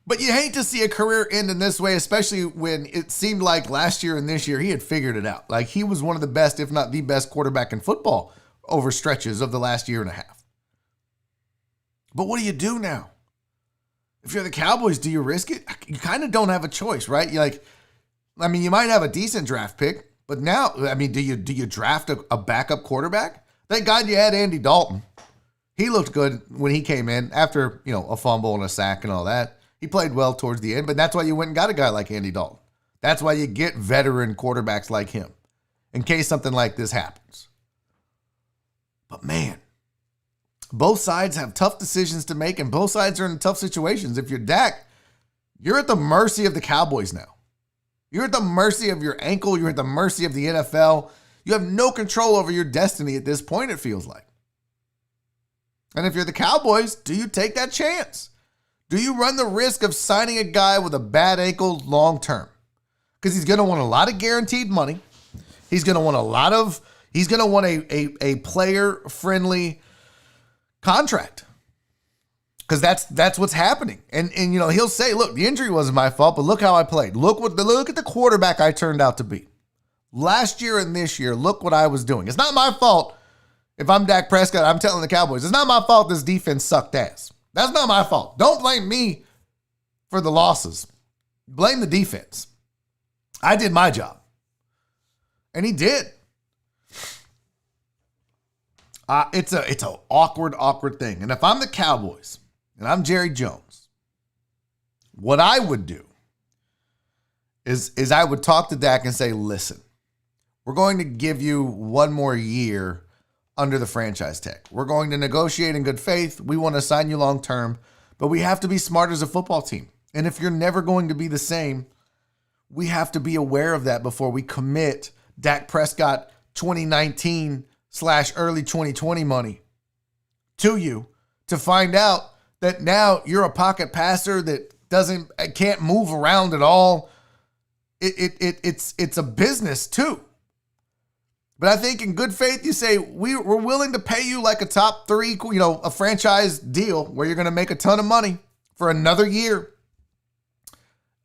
But you hate to see a career end in this way, especially when it seemed like last year and this year he had figured it out. Like he was one of the best, if not the best quarterback in football over stretches of the last year and a half. But what do you do now? If you're the Cowboys, do you risk it? You kind of don't have a choice, right? You might have a decent draft pick, but now, do you draft a backup quarterback? Thank God you had Andy Dalton. He looked good when he came in after, a fumble and a sack and all that. He played well towards the end, but that's why you went and got a guy like Andy Dalton. That's why you get veteran quarterbacks like him in case something like this happens. But man, both sides have tough decisions to make, and both sides are in tough situations. If you're Dak, you're at the mercy of the Cowboys now. You're at the mercy of your ankle. You're at the mercy of the NFL. You have no control over your destiny at this point, it feels like. And if you're the Cowboys, do you take that chance? Do you run the risk of signing a guy with a bad ankle long term? Because he's going to want a lot of guaranteed money. He's going to want a player-friendly contract. Because that's what's happening. And he'll say, look, the injury wasn't my fault, but look how I played. Look at the quarterback I turned out to be. Last year and this year, look what I was doing. It's not my fault. If I'm Dak Prescott, I'm telling the Cowboys, it's not my fault this defense sucked ass. That's not my fault. Don't blame me for the losses. Blame the defense. I did my job. And he did. It's an awkward thing. And if I'm the Cowboys and I'm Jerry Jones, what I would do is I would talk to Dak and say, listen, we're going to give you one more year under the franchise tag. We're going to negotiate in good faith. We want to sign you long term, but we have to be smart as a football team. And if you're never going to be the same, we have to be aware of that before we commit Dak Prescott 2019/early 2020 money to you to find out that now you're a pocket passer that can't move around at all. It's a business too. But I think in good faith, you say, we're willing to pay you like a top three, a franchise deal where you're going to make a ton of money for another year.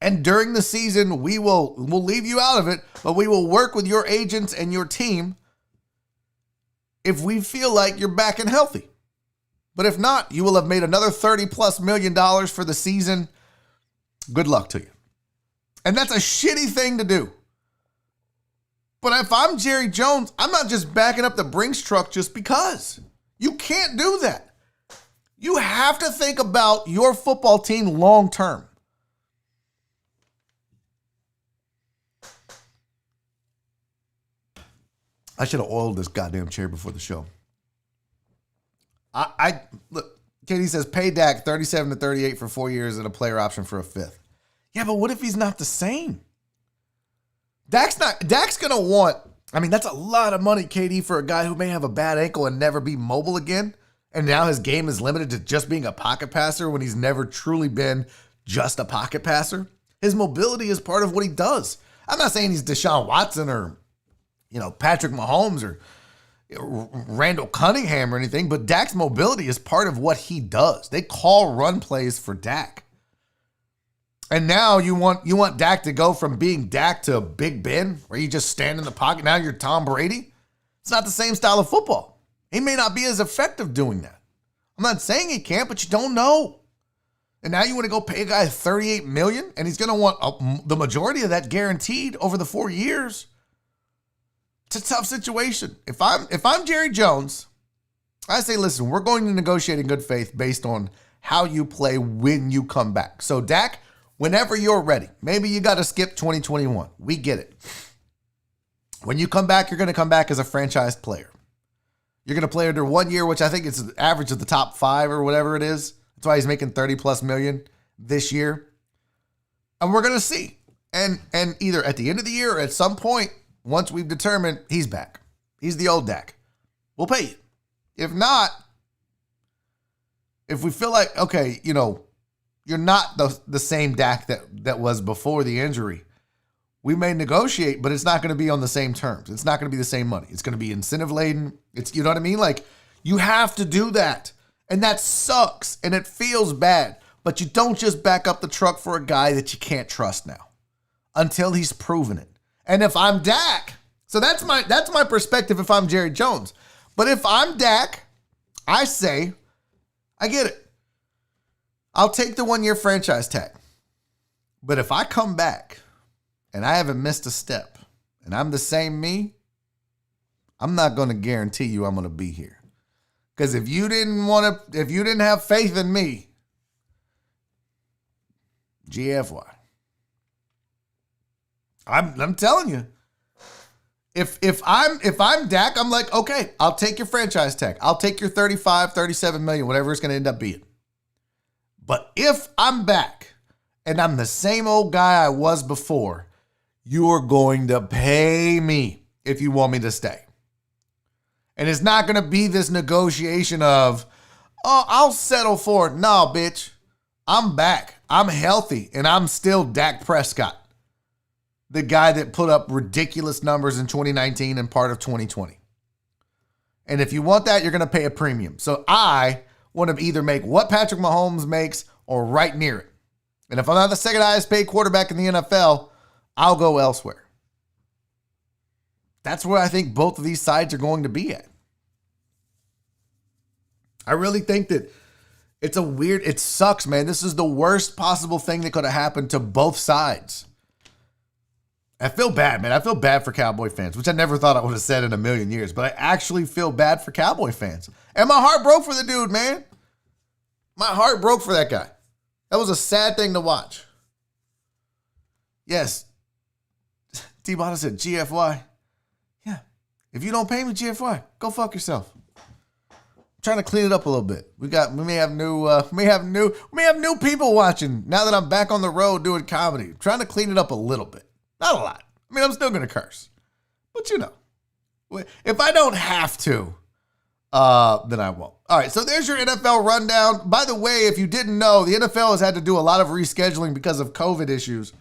And during the season, we'll leave you out of it, but we will work with your agents and your team if we feel like you're back and healthy. But if not, you will have made another $30+ million for the season. Good luck to you. And that's a shitty thing to do. But if I'm Jerry Jones, I'm not just backing up the Brinks truck just because. You can't do that. You have to think about your football team long term. I should have oiled this goddamn chair before the show. Look, Candies says pay Dak 37 to 38 for 4 years and a player option for a fifth. Yeah, but what if he's not the same? Dak's going to want, that's a lot of money, KD, for a guy who may have a bad ankle and never be mobile again. And now his game is limited to just being a pocket passer when he's never truly been just a pocket passer. His mobility is part of what he does. I'm not saying he's Deshaun Watson or, Patrick Mahomes or Randall Cunningham or anything, but Dak's mobility is part of what he does. They call run plays for Dak. And now you want Dak to go from being Dak to Big Ben, where you just stand in the pocket. Now you're Tom Brady. It's not the same style of football. He may not be as effective doing that. I'm not saying he can't, but you don't know. And now you want to go pay a guy $38 million, and he's going to want the majority of that guaranteed over the 4 years. It's a tough situation. If I'm Jerry Jones, I say, listen, we're going to negotiate in good faith based on how you play when you come back. So Dak, whenever you're ready, maybe you got to skip 2021. We get it. When you come back, you're going to come back as a franchised player. You're going to play under 1 year, which I think is the average of the top 5 or whatever it is. That's why he's making $30+ million this year. And we're going to see. And either at the end of the year or at some point, once we've determined he's back, he's the old Dak, we'll pay you. If not, if we feel like, okay, you're not the same Dak that was before the injury, we may negotiate, but it's not going to be on the same terms. It's not going to be the same money. It's going to be incentive laden. You know what I mean? Like, you have to do that. And that sucks and it feels bad. But you don't just back up the truck for a guy that you can't trust now until he's proven it. And if I'm Dak, so that's my perspective if I'm Jerry Jones. But if I'm Dak, I say, I get it. I'll take the 1-year franchise tag. But if I come back and I haven't missed a step and I'm the same me, I'm not going to guarantee you I'm going to be here. Because if you didn't have faith in me, GFY. I'm telling you. If I'm Dak, I'm like, okay, I'll take your franchise tag. I'll take your 35, 37 million, whatever it's going to end up being. But if I'm back and I'm the same old guy I was before, you're going to pay me if you want me to stay. And it's not going to be this negotiation of, oh, I'll settle for it. No, bitch. I'm back. I'm healthy, and I'm still Dak Prescott, the guy that put up ridiculous numbers in 2019 and part of 2020. And if you want that, you're going to pay a premium. So I want to either make what Patrick Mahomes makes or right near it. And if I'm not the second highest paid quarterback in the NFL, I'll go elsewhere. That's where I think both of these sides are going to be at. I really think that it sucks, man. This is the worst possible thing that could have happened to both sides. I feel bad, man. I feel bad for Cowboy fans, which I never thought I would have said in a million years, but I actually feel bad for Cowboy fans. And my heart broke for the dude, man. My heart broke for that guy. That was a sad thing to watch. Yes. T-Bot said, GFY. Yeah. If you don't pay me, GFY, go fuck yourself. Trying to clean it up a little bit. We may have new people watching now that I'm back on the road doing comedy. Trying to clean it up a little bit. Not a lot. I mean, I'm still going to curse. But if I don't have to, then I won't. All right, so there's your NFL rundown. By the way, if you didn't know, the NFL has had to do a lot of rescheduling because of COVID issues.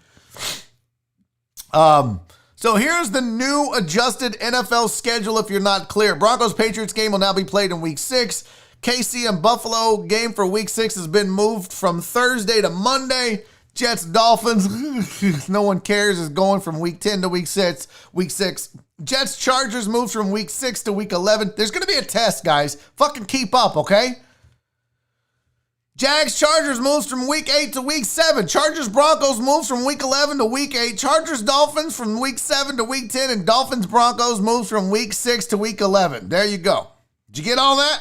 So here's the new adjusted NFL schedule if you're not clear. Broncos-Patriots game will now be played in Week 6. KC and Buffalo game for Week 6 has been moved from Thursday to Monday. Jets-Dolphins, no one cares, is going from Week 10 to Week 6. Jets-Chargers moves from Week 6 to Week 11. There's going to be a test, guys. Fucking keep up, okay? Jags-Chargers moves from Week 8 to Week 7. Chargers-Broncos moves from Week 11 to Week 8. Chargers-Dolphins from Week 7 to Week 10. And Dolphins-Broncos moves from Week 6 to Week 11. There you go. Did you get all that?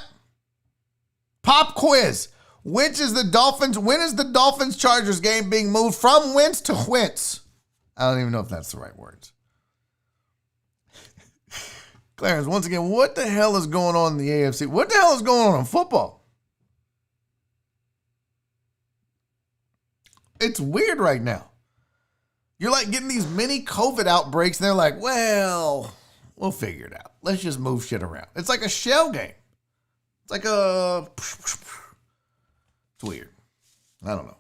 Pop quiz. When is the Dolphins-Chargers game being moved from whence to whence? I don't even know if that's the right words. Clarence, once again, what the hell is going on in the AFC? What the hell is going on in football? It's weird right now. You're like getting these mini COVID outbreaks, and they're like, well, we'll figure it out. Let's just move shit around. It's like a shell game. It's like it's weird. I don't know.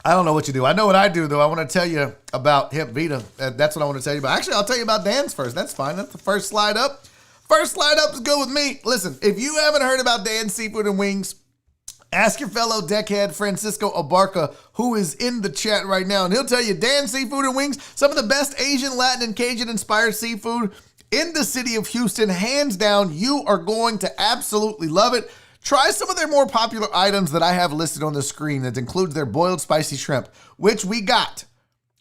I don't know what you do. I know what I do, though. I want to tell you about Hip Vita. That's what I want to tell you about. Actually, I'll tell you about Dan's first. That's fine. That's the first slide up. First slide up is good with me. Listen, if you haven't heard about Dan's Seafood and Wings, ask your fellow deckhead Francisco Abarca, who is in the chat right now, and he'll tell you Dan's Seafood and Wings, some of the best Asian, Latin, and Cajun-inspired seafood in the city of Houston. Hands down, you are going to absolutely love it. Try some of their more popular items that I have listed on the screen. That includes their boiled spicy shrimp, which we got,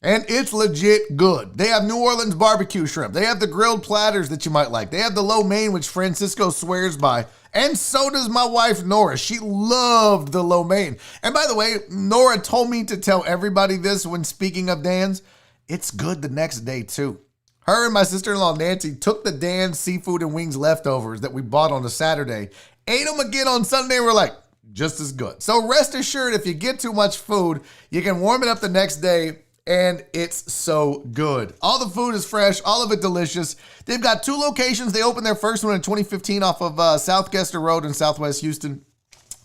and it's legit good. They have New Orleans barbecue shrimp. They have the grilled platters that you might like. They have the lo mein, which Francisco swears by. And so does my wife, Nora. She loved the lo mein. And by the way, Nora told me to tell everybody this when speaking of Dan's. It's good the next day, too. Her and my sister-in-law, Nancy, took the Dan's Seafood and Wings leftovers that we bought on a Saturday, ate them again on Sunday, and we're like, just as good. So rest assured, if you get too much food, you can warm it up the next day, and it's so good. All the food is fresh, all of it delicious. They've got 2 locations. They opened their first one in 2015 off of South Gester Road in Southwest Houston.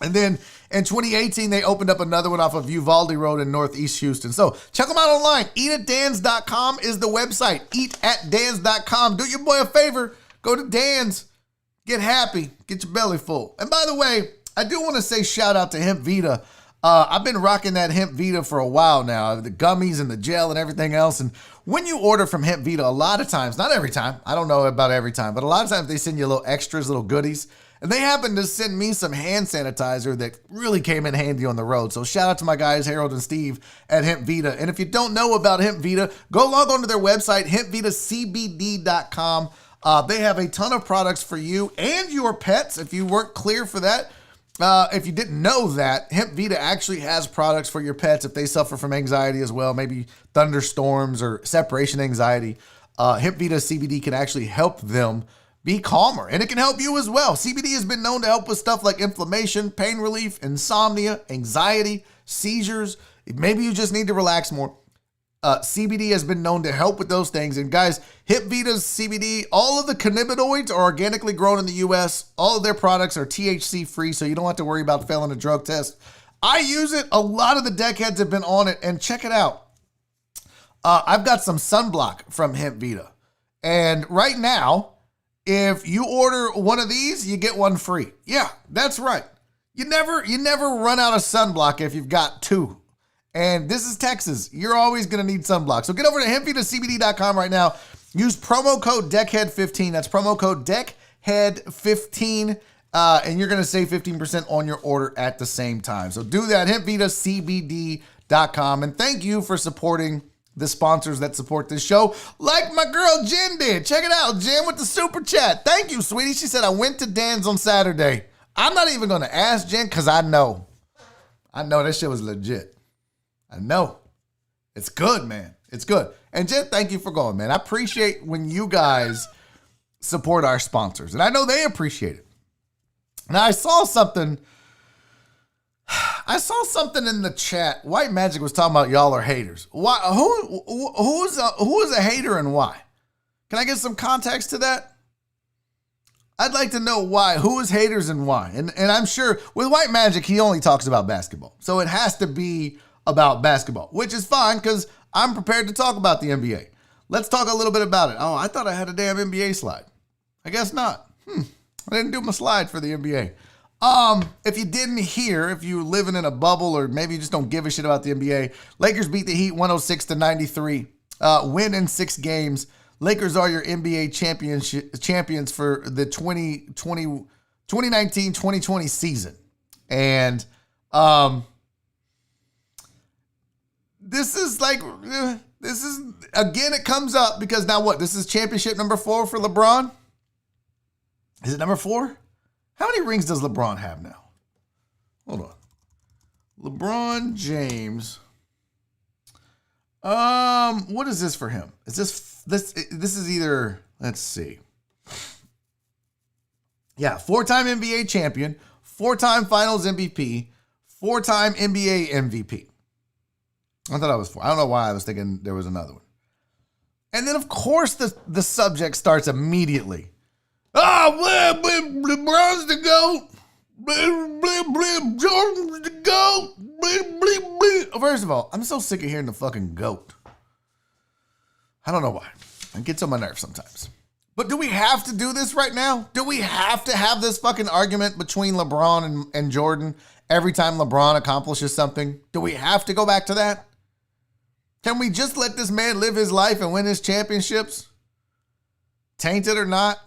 And then in 2018, they opened up another one off of Uvalde Road in Northeast Houston. So check them out online. Eatatdans.com is the website. Eatatdans.com. Do your boy a favor. Go to Dan's. Get happy. Get your belly full. And by the way, I do want to say shout out to Hemp Vita. I've been rocking that Hemp Vita for a while now. The gummies and the gel and everything else. And when you order from Hemp Vita, a lot of times, not every time, I don't know about every time, but a lot of times they send you little extras, little goodies. And they happened to send me some hand sanitizer that really came in handy on the road. So shout out to my guys, Harold and Steve at Hemp Vita. And if you don't know about Hemp Vita, go log on to their website, hempvitacbd.com. They have a ton of products for you and your pets. If you weren't clear for that, if you didn't know that, Hemp Vita actually has products for your pets if they suffer from anxiety as well, maybe thunderstorms or separation anxiety. Hemp Vita CBD can actually help them be calmer, and it can help you as well. CBD has been known to help with stuff like inflammation, pain relief, insomnia, anxiety, seizures. Maybe you just need to relax more. CBD has been known to help with those things. And guys, Hemp Vita's CBD, all of the cannabinoids are organically grown in the U.S. All of their products are THC free, so you don't have to worry about failing a drug test. I use it. A lot of the deckheads have been on it, and check it out. I've got some sunblock from Hemp Vita. And right now, if you order one of these, you get one free. Yeah, that's right. You never run out of sunblock if you've got 2. And this is Texas. You're always going to need sunblock. So get over to hempvitacbd.com right now. Use promo code deckhead15. That's promo code deckhead15. And you're going to save 15% on your order at the same time. So do that, hempvitacbd.com. And thank you for supporting the sponsors that support this show, like my girl Jen did. Check it out, Jen with the super chat. Thank you, sweetie. She said, I went to Dan's on Saturday. I'm not even going to ask Jen because I know that shit was legit. I know. It's good, man. It's good. And Jen, thank you for going, man. I appreciate when you guys support our sponsors. And I know they appreciate it. Now, I saw something in the chat. White Magic was talking about y'all are haters. Why? Who is a hater and why? Can I get some context to that? I'd like to know why. Who is haters and why? And I'm sure with White Magic, he only talks about basketball. So it has to be about basketball, which is fine because I'm prepared to talk about the NBA. Let's talk a little bit about it. Oh, I thought I had a damn NBA slide. I guess not. I didn't do my slide for the NBA. If you didn't hear, if you're living in a bubble or maybe you just don't give a shit about the NBA, Lakers beat the Heat 106-93, win in 6 games. Lakers are your NBA champions for the 2019-2020 season. And this is again, it comes up because now what? This is championship number 4 for LeBron? Is it number 4? How many rings does LeBron have now? Hold on. LeBron James. What is this for him? Is this is either, let's see. Yeah, 4-time NBA champion, 4-time Finals MVP, 4-time NBA MVP. I thought I was 4. I don't know why I was thinking there was another one. And then, of course, the subject starts immediately. LeBron's the GOAT. Jordan's the GOAT. First of all, I'm so sick of hearing the fucking GOAT. I don't know why. It gets on my nerves sometimes. But do we have to do this right now? Do we have to have this fucking argument between LeBron and Jordan every time LeBron accomplishes something? Do we have to go back to that? Can we just let this man live his life and win his championships? Tainted or not?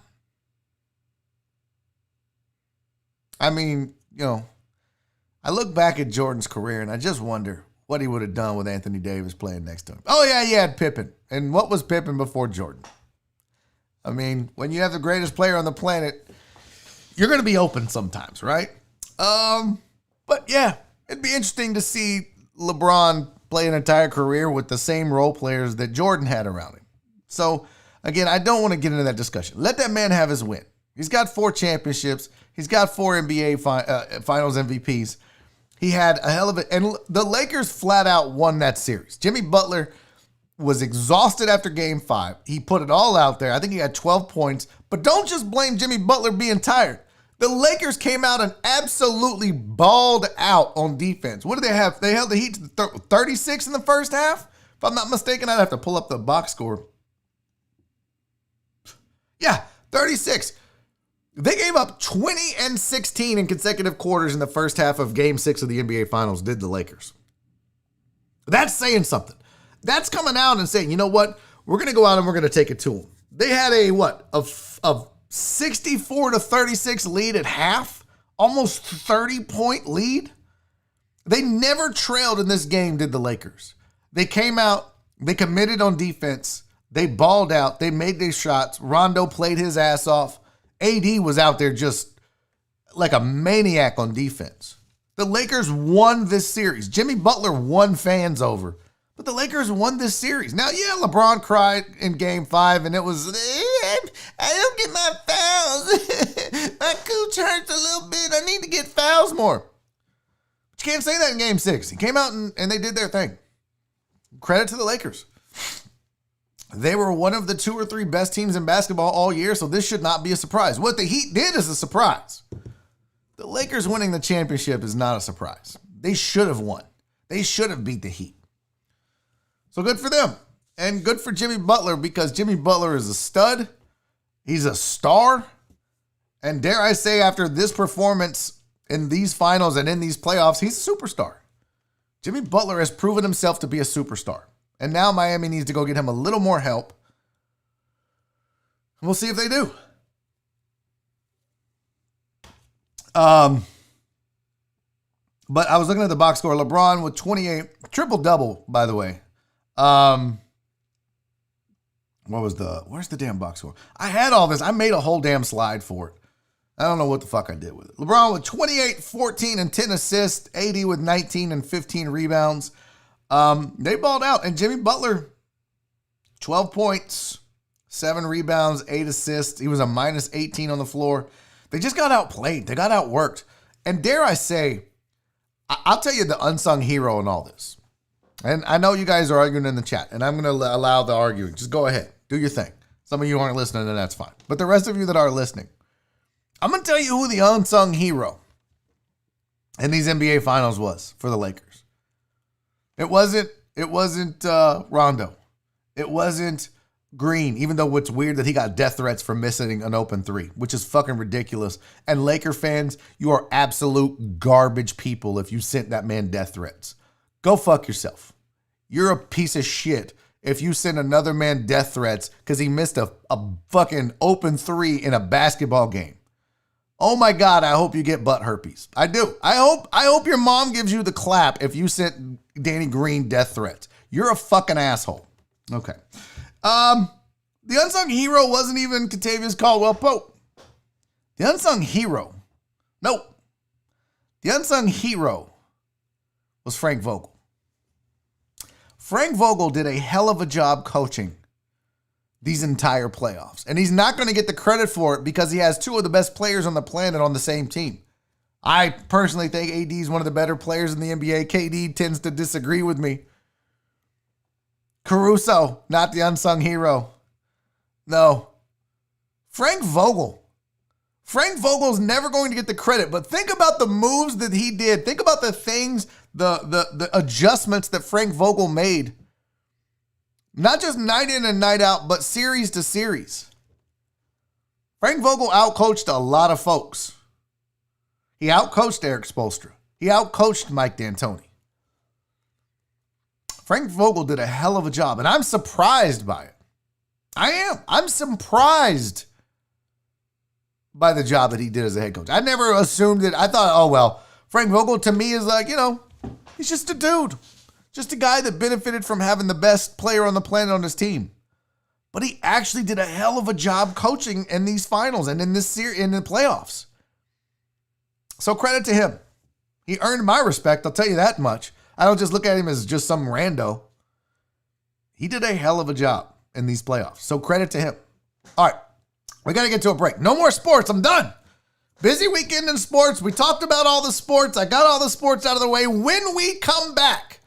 I mean, I look back at Jordan's career and I just wonder what he would have done with Anthony Davis playing next to him. Oh, yeah, he had Pippen. And what was Pippen before Jordan? I mean, when you have the greatest player on the planet, you're going to be open sometimes, right? But yeah, it'd be interesting to see LeBron play an entire career with the same role players that Jordan had around him. So, again, I don't want to get into that discussion. Let that man have his win. He's got 4 championships. He's got 4 NBA Finals MVPs. He had a hell of a... And the Lakers flat out won that series. Jimmy Butler was exhausted after Game 5. He put it all out there. I think he had 12 points. But don't just blame Jimmy Butler being tired. The Lakers came out and absolutely balled out on defense. What did they have? They held the Heat to 36 in the first half? If I'm not mistaken, I'd have to pull up the box score. Yeah, 36. They gave up 20 and 16 in consecutive quarters in the first half of Game 6 of the NBA Finals, did the Lakers. That's saying something. That's coming out and saying, you know what? We're going to go out and we're going to take it to them. They had a 64 to 36 lead at half, almost 30-point lead. They never trailed in this game, did the Lakers. They came out, they committed on defense, they balled out, they made their shots. Rondo played his ass off. AD was out there just like a maniac on defense. The Lakers won this series. Jimmy Butler won fans over. But the Lakers won this series. Now, yeah, LeBron cried in Game 5, and it was, I don't get my fouls. My cooch hurts a little bit. I need to get fouls more. But you can't say that in Game 6. He came out and they did their thing. Credit to the Lakers. They were one of the 2 or 3 best teams in basketball all year, so this should not be a surprise. What the Heat did is a surprise. The Lakers winning the championship is not a surprise. They should have won. They should have beat the Heat. So good for them. And good for Jimmy Butler, because Jimmy Butler is a stud. He's a star. And dare I say, after this performance in these finals and in these playoffs, he's a superstar. Jimmy Butler has proven himself to be a superstar. And now Miami needs to go get him a little more help. And we'll see if they do. But I was looking at the box score. LeBron with 28, triple-double, by the way. Where's the damn box score? I had all this. I made a whole damn slide for it. I don't know what the fuck I did with it. LeBron with 28, 14, and 10 assists. AD with 19 and 15 rebounds. They balled out. And Jimmy Butler, 12 points, 7 rebounds, 8 assists. He was a minus 18 on the floor. They just got outplayed. They got outworked. And dare I say, I'll tell you the unsung hero in all this. And I know you guys are arguing in the chat, and I'm going to allow the arguing. Just go ahead. Do your thing. Some of you aren't listening, and that's fine. But the rest of you that are listening, I'm going to tell you who the unsung hero in these NBA Finals was for the Lakers. It wasn't Rondo. It wasn't Green, even though it's weird that he got death threats for missing an open 3, which is fucking ridiculous. And Laker fans, you are absolute garbage people if you sent that man death threats. Go fuck yourself. You're a piece of shit if you send another man death threats because he missed a fucking open 3 in a basketball game. Oh my God, I hope you get butt herpes. I do. I hope your mom gives you the clap if you sent Danny Green death threats. You're a fucking asshole. Okay. The unsung hero wasn't even Kentavious Caldwell-Pope. The unsung hero was Frank Vogel. Frank Vogel did a hell of a job coaching these entire playoffs. And he's not going to get the credit for it because he has 2 of the best players on the planet on the same team. I personally think AD is one of the better players in the NBA. KD tends to disagree with me. Caruso, not the unsung hero. No. Frank Vogel. Frank Vogel's never going to get the credit, but think about the moves that he did. Think about the things, the adjustments that Frank Vogel made. Not just night in and night out, but series to series. Frank Vogel outcoached a lot of folks. He outcoached Eric Spoelstra. He outcoached Mike D'Antoni. Frank Vogel did a hell of a job, and I'm surprised by it. I am. I'm surprised by the job that he did as a head coach. I never assumed it. I thought, oh, well, Frank Vogel to me is like, he's just a dude. Just a guy that benefited from having the best player on the planet on his team. But he actually did a hell of a job coaching in these finals and in this series, in the playoffs. So credit to him. He earned my respect, I'll tell you that much. I don't just look at him as just some rando. He did a hell of a job in these playoffs. So credit to him. All right. We got to get to a break. No more sports. I'm done. Busy weekend in sports. We talked about all the sports. I got all the sports out of the way. When we come back,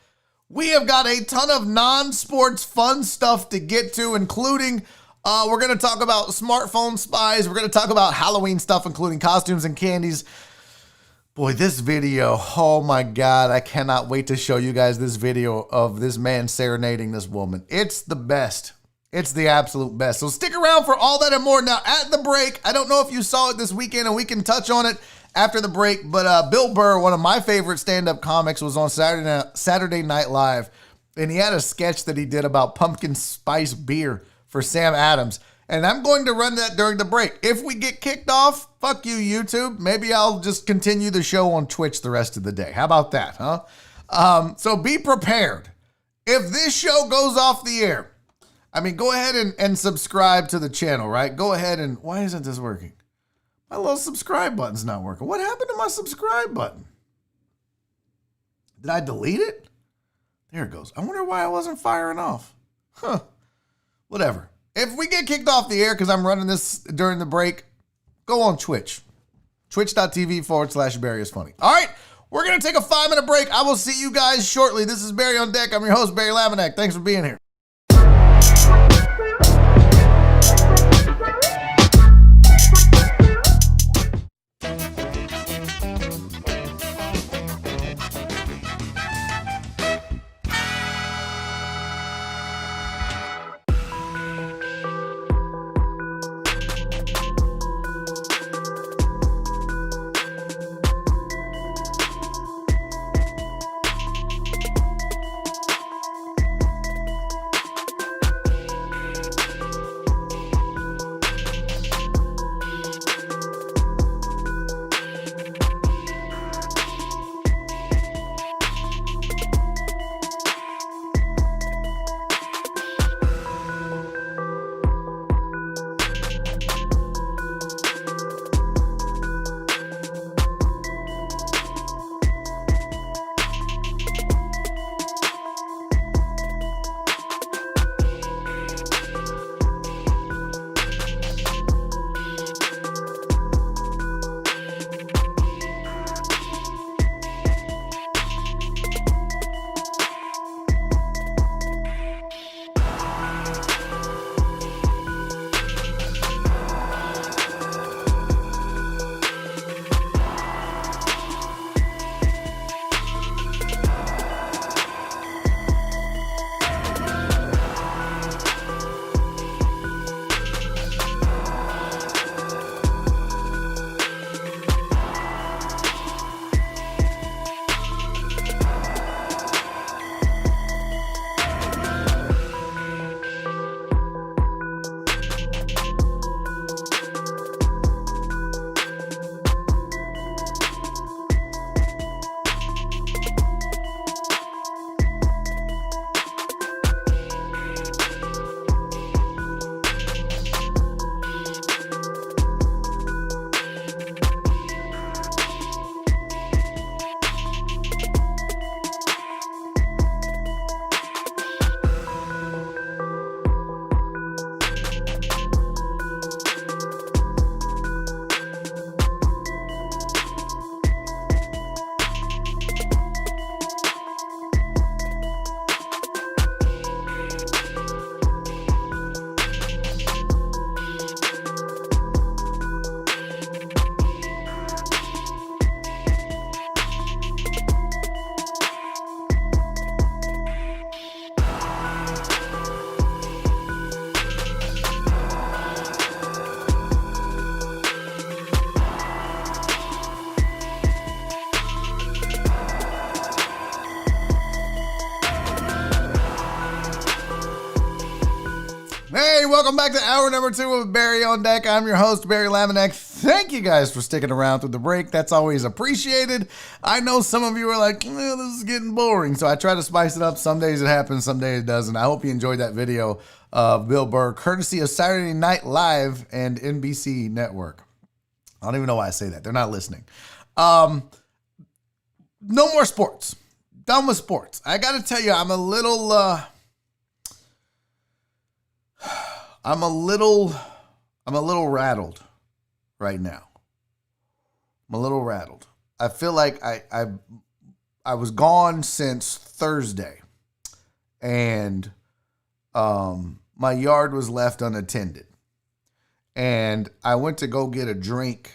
we have got a ton of non-sports fun stuff to get to, including we're going to talk about smartphone spies. We're going to talk about Halloween stuff, including costumes and candies. Boy, this video, oh my God, I cannot wait to show you guys this video of this man serenading this woman. It's the best. It's the absolute best. So stick around for all that and more. Now, at the break, I don't know if you saw it this weekend, and we can touch on it after the break, but Bill Burr, one of my favorite stand-up comics, was on Saturday Night Live, and he had a sketch that he did about pumpkin spice beer for Sam Adams, and I'm going to run that during the break. If we get kicked off, fuck you, YouTube. Maybe I'll just continue the show on Twitch the rest of the day. How about that, huh? So be prepared. If this show goes off the air, I mean, go ahead and subscribe to the channel, right? Go ahead and... Why isn't this working? My little subscribe button's not working. What happened to my subscribe button? Did I delete it? There it goes. I wonder why I wasn't firing off. Huh. Whatever. If we get kicked off the air because I'm running this during the break, go on Twitch. Twitch.tv/Barry is funny. All right. We're going to take a 5-minute break. I will see you guys shortly. This is Barry on Deck. I'm your host, Barry Laminack. Thanks for being here. Hey, welcome back to hour number 2 of Barry on Deck. I'm your host, Barry Laminack. Thank you guys for sticking around through the break. That's always appreciated. I know some of you are like, this is getting boring, so I try to spice it up. Some days it happens, some days it doesn't. I hope you enjoyed that video of Bill Burr, courtesy of Saturday Night Live and NBC Network. I don't even know why I say that. They're not listening. No more sports. Done with sports. I got to tell you, I'm a little I'm a little rattled right now. I'm a little rattled. I feel like I was gone since Thursday, and my yard was left unattended. And I went to go get a drink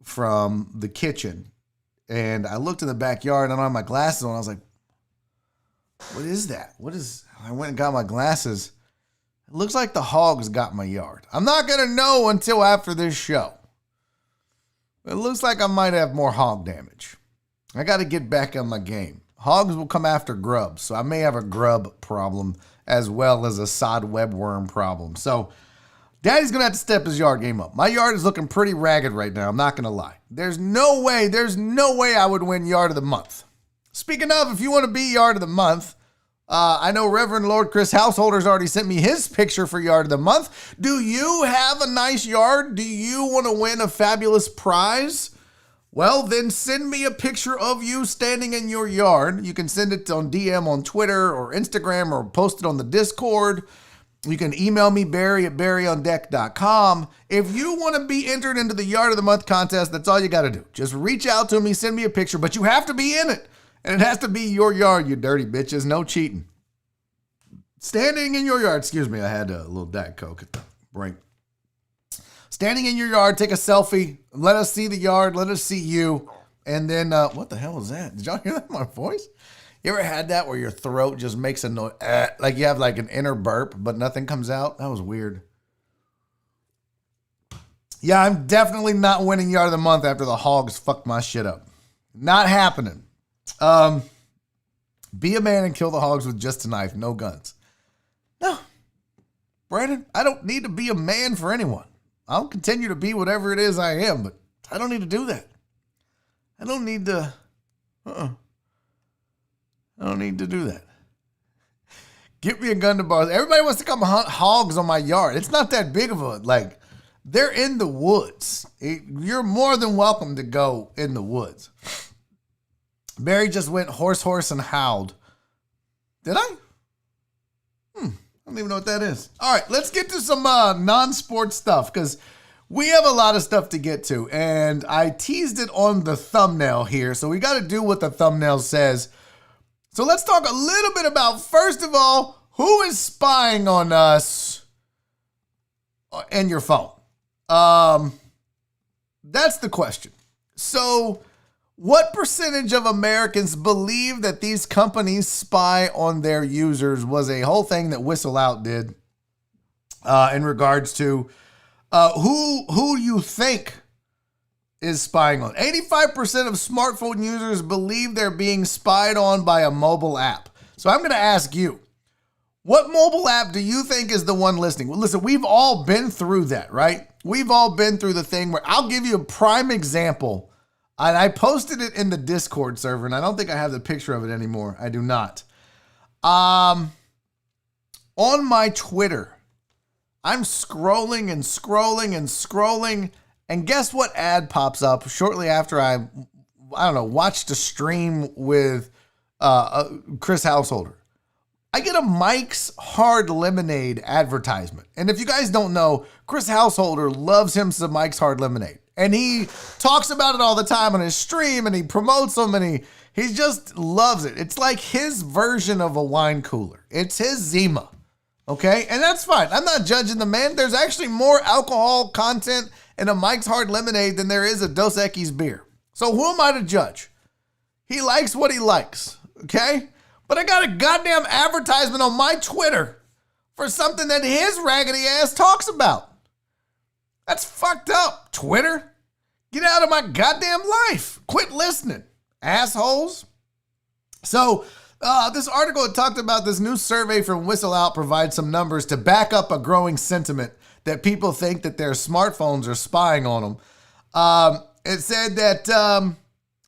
from the kitchen, and I looked in the backyard, and I don't have my glasses on. I was like, what is that? I went and got my glasses. It looks like the hogs got my yard. I'm not going to know until after this show. It looks like I might have more hog damage. I got to get back on my game. Hogs will come after grubs, so I may have a grub problem as well as a sod webworm problem. So Daddy's going to have to step his yard game up. My yard is looking pretty ragged right now. I'm not going to lie. There's no way I would win Yard of the Month. Speaking of, if you want to be Yard of the Month, I know Reverend Lord Chris Householder's already sent me his picture for Yard of the Month. Do you have a nice yard? Do you want to win a fabulous prize? Well, then send me a picture of you standing in your yard. You can send it on DM on Twitter or Instagram or post it on the Discord. You can email me, Barry at barryondeck.com. If you want to be entered into the Yard of the Month contest, that's all you got to do. Just reach out to me, send me a picture, but you have to be in it. And it has to be your yard, you dirty bitches. No cheating. Standing in your yard. Excuse me, I had a little Diet Coke at the break. Standing in your yard, take a selfie. Let us see the yard. Let us see you. And then, what the hell was that? Did y'all hear that in my voice? You ever had that where your throat just makes a noise? Like you have like an inner burp, but nothing comes out? That was weird. Yeah, I'm definitely not winning Yard of the Month after the hogs fucked my shit up. Not happening. Be a man and kill the hogs with just a knife, no guns. No, Brandon, I don't need to be a man for anyone. I'll continue to be whatever it is I am, but I don't need to do that. I don't need to, I don't need to do that. Get me a gun to borrow. Everybody wants to come hunt hogs on my yard. It's not that big of a, like, they're in the woods. You're more than welcome to go in the woods. Barry just went horse, and howled. Did I? I don't even know what that is. All right, let's get to some non-sports stuff because we have a lot of stuff to get to. And I teased it on the thumbnail here, so we got to do what the thumbnail says. So let's talk a little bit about, first of all, who is spying on us and your phone? That's the question. So what percentage of Americans believe that these companies spy on their users was a whole thing that Whistle Out did in regards to who you think is spying on. 85% of smartphone users believe they're being spied on by a mobile app. So I'm going to ask you, what mobile app do you think is the one listening? Well, listen, we've all been through that, right? We've all been through the thing where I'll give you a prime example. And I posted it in the Discord server, and I don't think I have the picture of it anymore. I do not. On my Twitter, I'm scrolling, and guess what ad pops up shortly after I watched a stream with Chris Householder. I get a Mike's Hard Lemonade advertisement. And if you guys don't know, Chris Householder loves him some Mike's Hard Lemonade. And he talks about it all the time on his stream, and he promotes them, and he just loves it. It's like his version of a wine cooler. It's his Zima, okay? And that's fine. I'm not judging the man. There's actually more alcohol content in a Mike's Hard Lemonade than there is a Dos Equis beer. So who am I to judge? He likes what he likes, okay? But I got a goddamn advertisement on my Twitter for something that his raggedy ass talks about. That's fucked up, Twitter. Get out of my goddamn life. Quit listening, assholes. So this article had talked about this new survey from Whistle Out provides some numbers to back up a growing sentiment that people think that their smartphones are spying on them. It said that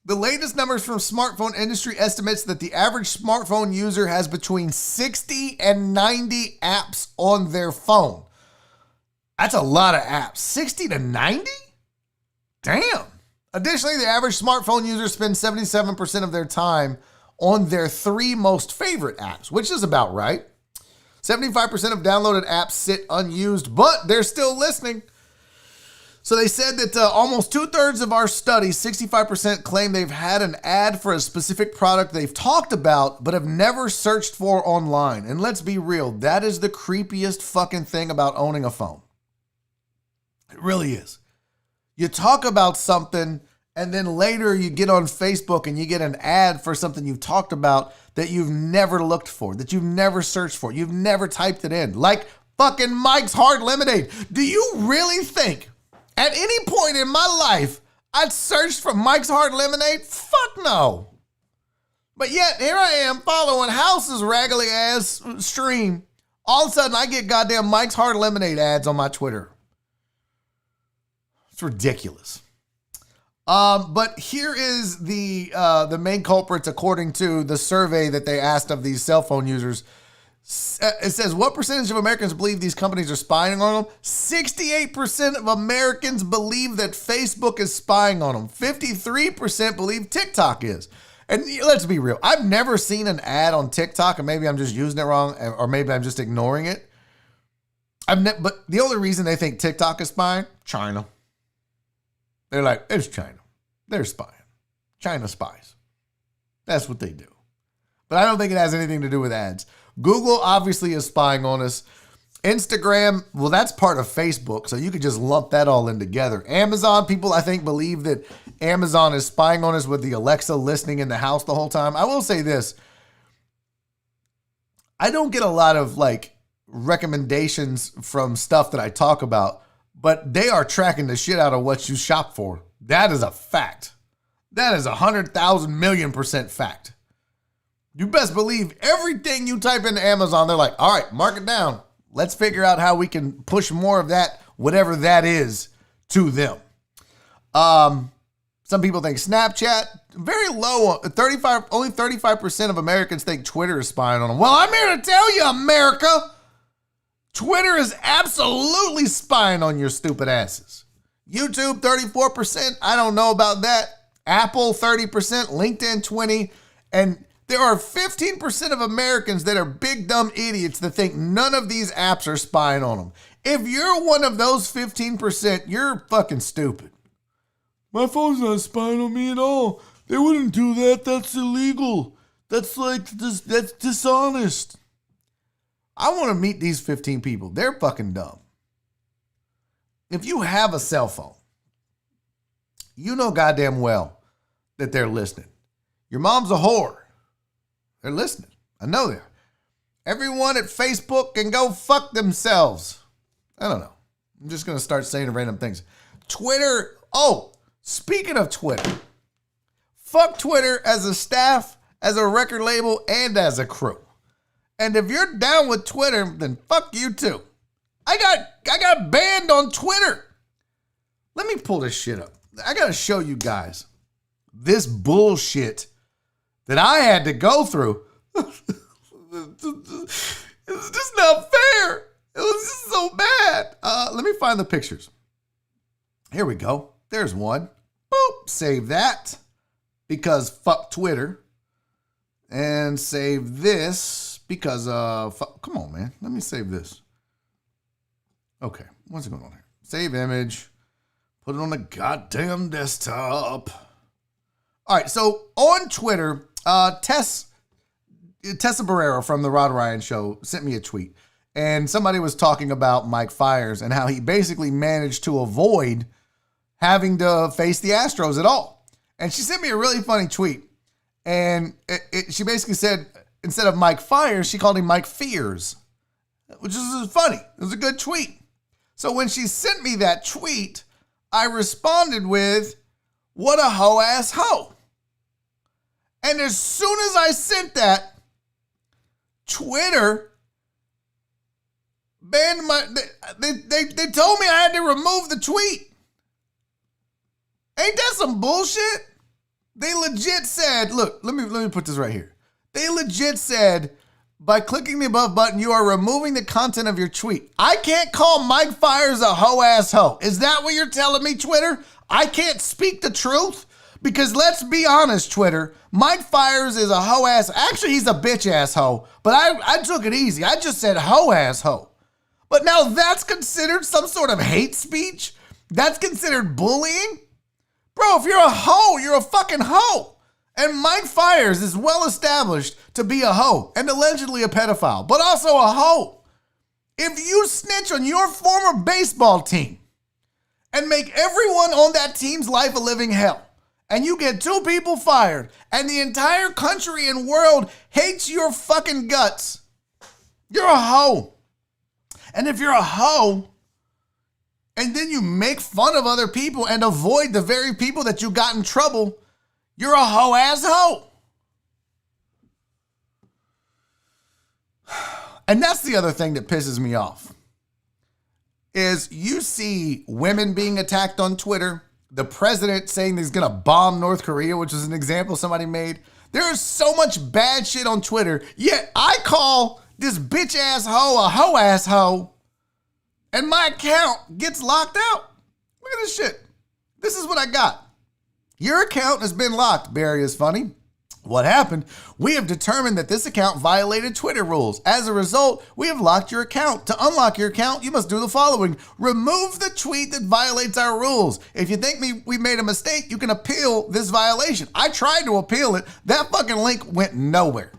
the latest numbers from smartphone industry estimates that the average smartphone user has between 60 and 90 apps on their phone. That's a lot of apps. 60 to 90? Damn. Additionally, the average smartphone user spends 77% of their time on their 3 most favorite apps, which is about right. 75% of downloaded apps sit unused, but they're still listening. So they said that almost 2/3 of our study, 65%, claim they've had an ad for a specific product they've talked about but have never searched for online. And let's be real, that is the creepiest fucking thing about owning a phone. It really is. You talk about something and then later you get on Facebook and you get an ad for something you've talked about that you've never looked for, that you've never searched for, you've never typed it in. Like fucking Mike's Hard Lemonade. Do you really think at any point in my life I'd searched for Mike's Hard Lemonade? Fuck no. But yet here I am following House's raggedy ass stream. All of a sudden I get goddamn Mike's Hard Lemonade ads on my Twitter. It's ridiculous. But here is the main culprits according to the survey that they asked of these cell phone users. It says, what percentage of Americans believe these companies are spying on them? 68% of Americans believe that Facebook is spying on them. 53% believe TikTok is. And let's be real. I've never seen an ad on TikTok, and maybe I'm just using it wrong, or maybe I'm just ignoring it. But the only reason they think TikTok is spying, China. They're like, it's China. They're spying. China spies. That's what they do. But I don't think it has anything to do with ads. Google obviously is spying on us. Instagram, well, that's part of Facebook, so you could just lump that all in together. Amazon, people I think believe that Amazon is spying on us with the Alexa listening in the house the whole time. I will say this. I don't get a lot of recommendations from stuff that I talk about, but they are tracking the shit out of what you shop for. That is a fact. That is 100,000,000,000% fact. You best believe everything you type into Amazon, they're like, all right, mark it down. Let's figure out how we can push more of that, whatever that is, to them. Some people think Snapchat, very low, only 35% of Americans think Twitter is spying on them. Well, I'm here to tell you, America, Twitter is absolutely spying on your stupid asses. YouTube, 34%. I don't know about that. Apple, 30%. LinkedIn, 20%. And there are 15% of Americans that are big, dumb idiots that think none of these apps are spying on them. If you're one of those 15%, you're fucking stupid. My phone's not spying on me at all. They wouldn't do that. That's illegal. That's dishonest. I want to meet these 15 people. They're fucking dumb. If you have a cell phone, you know goddamn well that they're listening. Your mom's a whore. They're listening. I know they are. Everyone at Facebook can go fuck themselves. I don't know. I'm just going to start saying random things. Twitter. Oh, speaking of Twitter. Fuck Twitter as a staff, as a record label, and as a crew. And if you're down with Twitter, then fuck you too. I got banned on Twitter. Let me pull this shit up. I got to show you guys this bullshit that I had to go through. It's just not fair. It was just so bad. Let me find the pictures. Here we go. There's one. Boop. Save that because fuck Twitter. And save this because come on, man. Let me save this. Okay. What's going on here? Save image. Put it on the goddamn desktop. All right. So on Twitter, Tessa Barrera from the Rod Ryan Show sent me a tweet. And somebody was talking about Mike Fiers and how he basically managed to avoid having to face the Astros at all. And she sent me a really funny tweet. And she basically said, instead of Mike Fiers, she called him Mike Fears, which is funny. It was a good tweet. So when she sent me that tweet, I responded with, what a hoe-ass hoe. And as soon as I sent that, Twitter banned they told me I had to remove the tweet. Ain't that some bullshit? They legit said, look, let me put this right here. They legit said, by clicking the above button, you are removing the content of your tweet. I can't call Mike Fiers a hoe-ass hoe. Is that what you're telling me, Twitter? I can't speak the truth Because let's be honest, Twitter, Mike Fires is a hoe ass. Actually, he's a bitch ass hoe. But I took it easy. I just said hoe ass hoe. But now that's considered some sort of hate speech? That's considered bullying? Bro, if you're a hoe, you're a fucking hoe. And Mike Fires is well established to be a hoe and allegedly a pedophile, but also a hoe. If you snitch on your former baseball team and make everyone on that team's life a living hell, and you get 2 people fired, and the entire country and world hates your fucking guts, you're a hoe. And if you're a hoe, and then you make fun of other people and avoid the very people that you got in trouble, you're a hoe-ass hoe. And that's the other thing that pisses me off, is you see women being attacked on Twitter, the president saying he's going to bomb North Korea, which is an example somebody made. There is so much bad shit on Twitter, yet I call this bitch-ass hoe a hoe-ass hoe, and my account gets locked out. Look at this shit. This is what I got. Your account has been locked, Barry is funny. What happened? We have determined that this account violated Twitter rules. As a result, we have locked your account. To unlock your account, you must do the following. Remove the tweet that violates our rules. If you think we made a mistake, you can appeal this violation. I tried to appeal it. That fucking link went nowhere.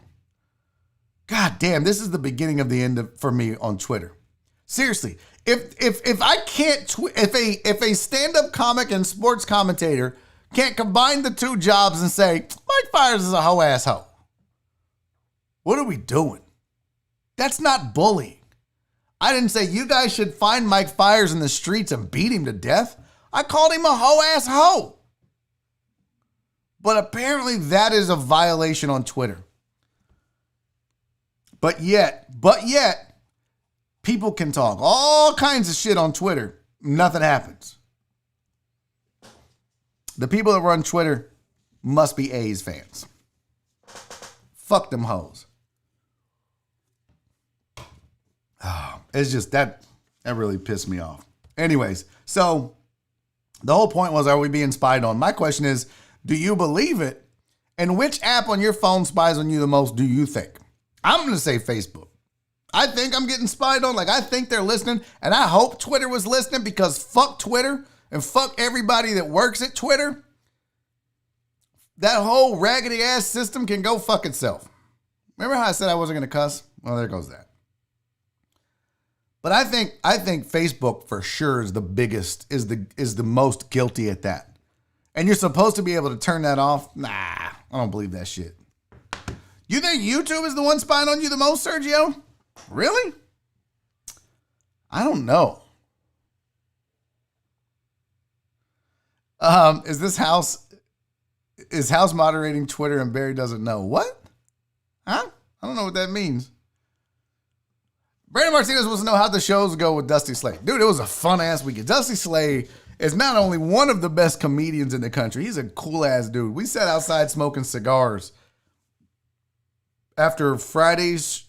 God damn, this is the beginning of the end for me on Twitter. Seriously, if I can't if a stand-up comic and sports commentator can't combine the 2 jobs and say, Mike Fires is a hoe-ass hoe. What are we doing? That's not bullying. I didn't say you guys should find Mike Fires in the streets and beat him to death. I called him a hoe-ass hoe. But apparently that is a violation on Twitter. But yet, people can talk all kinds of shit on Twitter. Nothing happens. The people that run Twitter must be A's fans. Fuck them hoes. Oh, it's just that really pissed me off. Anyways, so the whole point was, are we being spied on? My question is, do you believe it? And which app on your phone spies on you the most, do you think? I'm going to say Facebook. I think I'm getting spied on. Like, I think they're listening, and I hope Twitter was listening, because fuck Twitter. And fuck everybody that works at Twitter. That whole raggedy ass system can go fuck itself. Remember how I said I wasn't going to cuss? Well, there goes that. But I think Facebook for sure is the biggest, is the most guilty at that. And you're supposed to be able to turn that off? Nah, I don't believe that shit. You think YouTube is the one spying on you the most, Sergio? Really? I don't know. Is House moderating Twitter and Barry doesn't know? What? Huh? I don't know what that means. Brandon Martinez wants to know how the shows go with Dusty Slay. Dude, it was a fun ass weekend. Dusty Slay is not only one of the best comedians in the country, he's a cool ass dude. We sat outside smoking cigars after Thursday's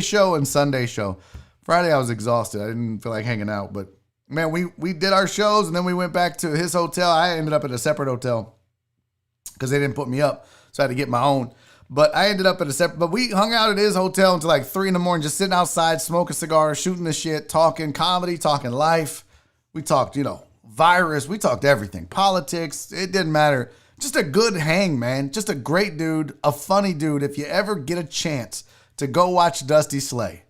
show and Sunday's show. Friday I was exhausted. I didn't feel like hanging out, but man, we did our shows and then we went back to his hotel. I ended up at a separate hotel because they didn't put me up, so I had to get my own. But I ended up at a separate, but we hung out at his hotel until like 3 a.m, just sitting outside, smoking cigars, shooting the shit, talking comedy, talking life. We talked, virus. We talked everything. Politics. It didn't matter. Just a good hang, man. Just a great dude, a funny dude. If you ever get a chance to go watch Dusty Slay,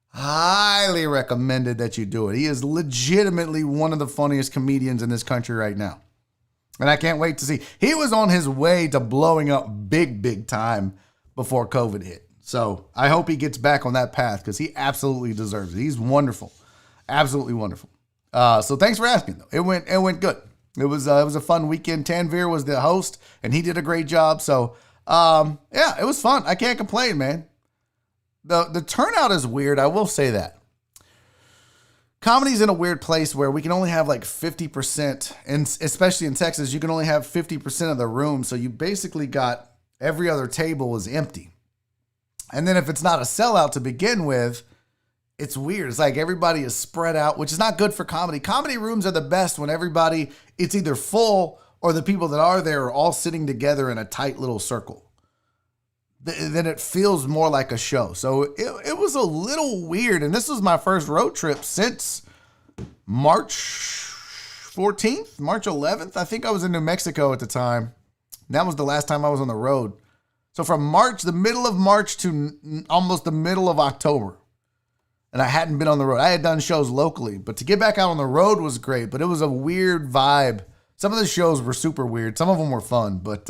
highly recommended that you do it. He is legitimately one of the funniest comedians in this country right now. And I can't wait to see. He was on his way to blowing up big time before COVID hit. So I hope he gets back on that path because he absolutely deserves it. He's wonderful. Absolutely wonderful. So thanks for asking, though. It went good. It was a fun weekend. Tanvir was the host, and he did a great job. So, yeah, it was fun. I can't complain, man. The turnout is weird. I will say that. Comedy's in a weird place where we can only have like 50%, and especially in Texas, you can only have 50% of the room. So you basically got every other table is empty. And then if it's not a sellout to begin with, it's weird. It's like everybody is spread out, which is not good for comedy. Comedy rooms are the best when it's either full or the people that are there are all sitting together in a tight little circle, then it feels more like a show. So it was a little weird. And this was my first road trip since March 14th, March 11th. I think I was in New Mexico at the time. That was the last time I was on the road. So from the middle of March to almost the middle of October. And I hadn't been on the road. I had done shows locally, but to get back out on the road was great, but it was a weird vibe. Some of the shows were super weird. Some of them were fun, but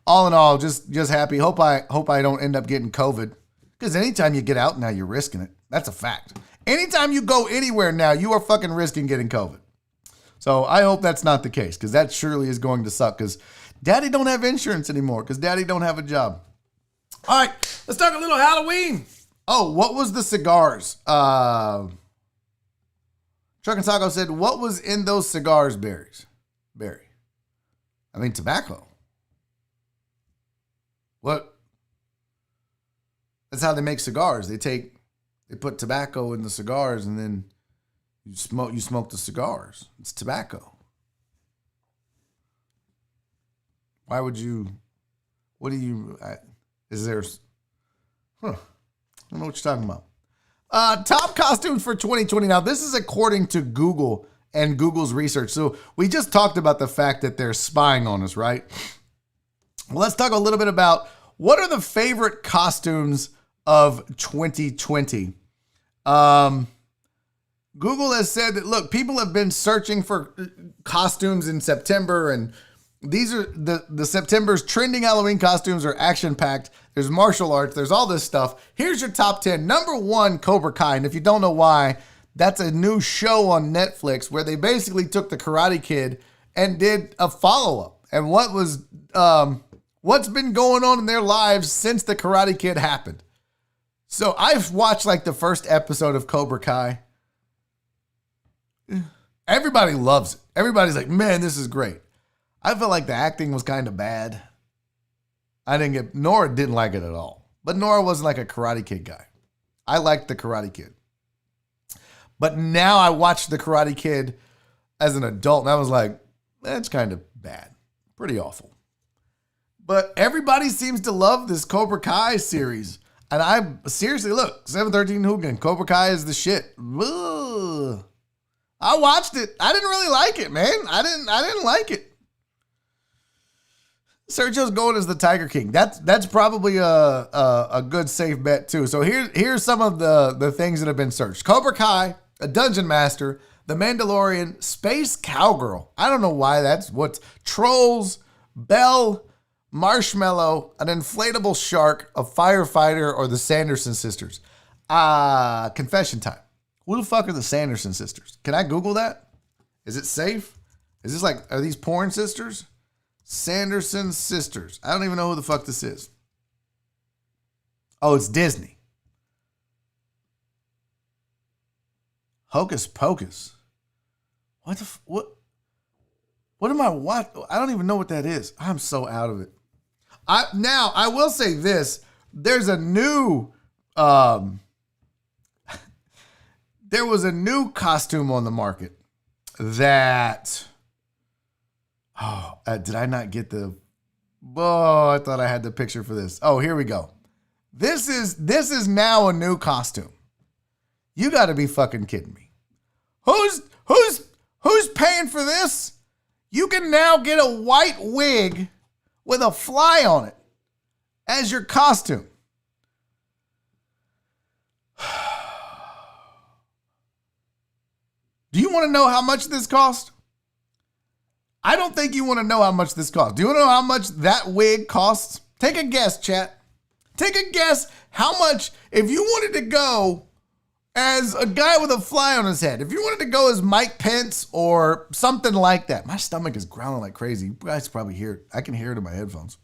all in all, just happy. Hope I don't end up getting COVID, because anytime you get out now, you're risking it. That's a fact. Anytime you go anywhere now, you are fucking risking getting COVID. So I hope that's not the case, because that surely is going to suck, because Daddy don't have insurance anymore, because Daddy don't have a job. All right, let's talk a little Halloween. Oh, what was the cigars? Truck and Taco said, what was in those cigars, Barry? I mean, tobacco. What? That's how they make cigars. They put tobacco in the cigars, and then you smoke the cigars. It's tobacco. Why would you? What do you? Is there? Huh? I don't know what you're talking about. Top costumes for 2020. Now, this is according to Google and Google's research. So we just talked about the fact that they're spying on us, right? Well, let's talk a little bit about what are the favorite costumes of 2020. Google has said that, look, people have been searching for costumes in September, and these are the September's trending Halloween costumes are action-packed. There's martial arts. There's all this stuff. Here's your top 10. Number 1, Cobra Kai. And if you don't know why, that's a new show on Netflix where they basically took the Karate Kid and did a follow-up. And what's been going on in their lives since the Karate Kid happened. So I've watched like the first episode of Cobra Kai. Everybody loves it. Everybody's like, man, this is great. I felt like the acting was kind of bad. Nora didn't like it at all. But Nora wasn't like a Karate Kid guy. I liked the Karate Kid. But now I watched the Karate Kid as an adult, and I was like, that's kind of bad. Pretty awful. But everybody seems to love this Cobra Kai series. And I seriously, look, 713 Hooligan, Cobra Kai is the shit. Ugh. I watched it. I didn't really like it, man. I didn't like it. Sergio's going as the Tiger King. That's probably a good safe bet too. So here's some of the things that have been searched. Cobra Kai, a Dungeon Master, The Mandalorian, Space Cowgirl. I don't know why that's what's Trolls, Belle, Marshmallow, an inflatable shark, a firefighter, or the Sanderson sisters. Confession time. Who the fuck are the Sanderson sisters? Can I Google that? Is it safe? Is this like, are these porn sisters? Sanderson sisters. I don't even know who the fuck this is. Oh, it's Disney. Hocus Pocus. What am I watching? I don't even know what that is. I'm so out of it. I will say this. There's a new there was a new costume on the market that did I not get I thought I had the picture for this. Oh, here we go. This is now a new costume. You got to be fucking kidding me. Who's paying for this? You can now get a white wig with a fly on it as your costume. Do you want to know how much this cost? I don't think you want to know how much this costs. Do you want to know how much that wig costs? Take a guess, chat. Take a guess how much, if you wanted to go as a guy with a fly on his head, if you wanted to go as Mike Pence or something like that. My stomach is growling like crazy. You guys can probably hear it. I can hear it in my headphones.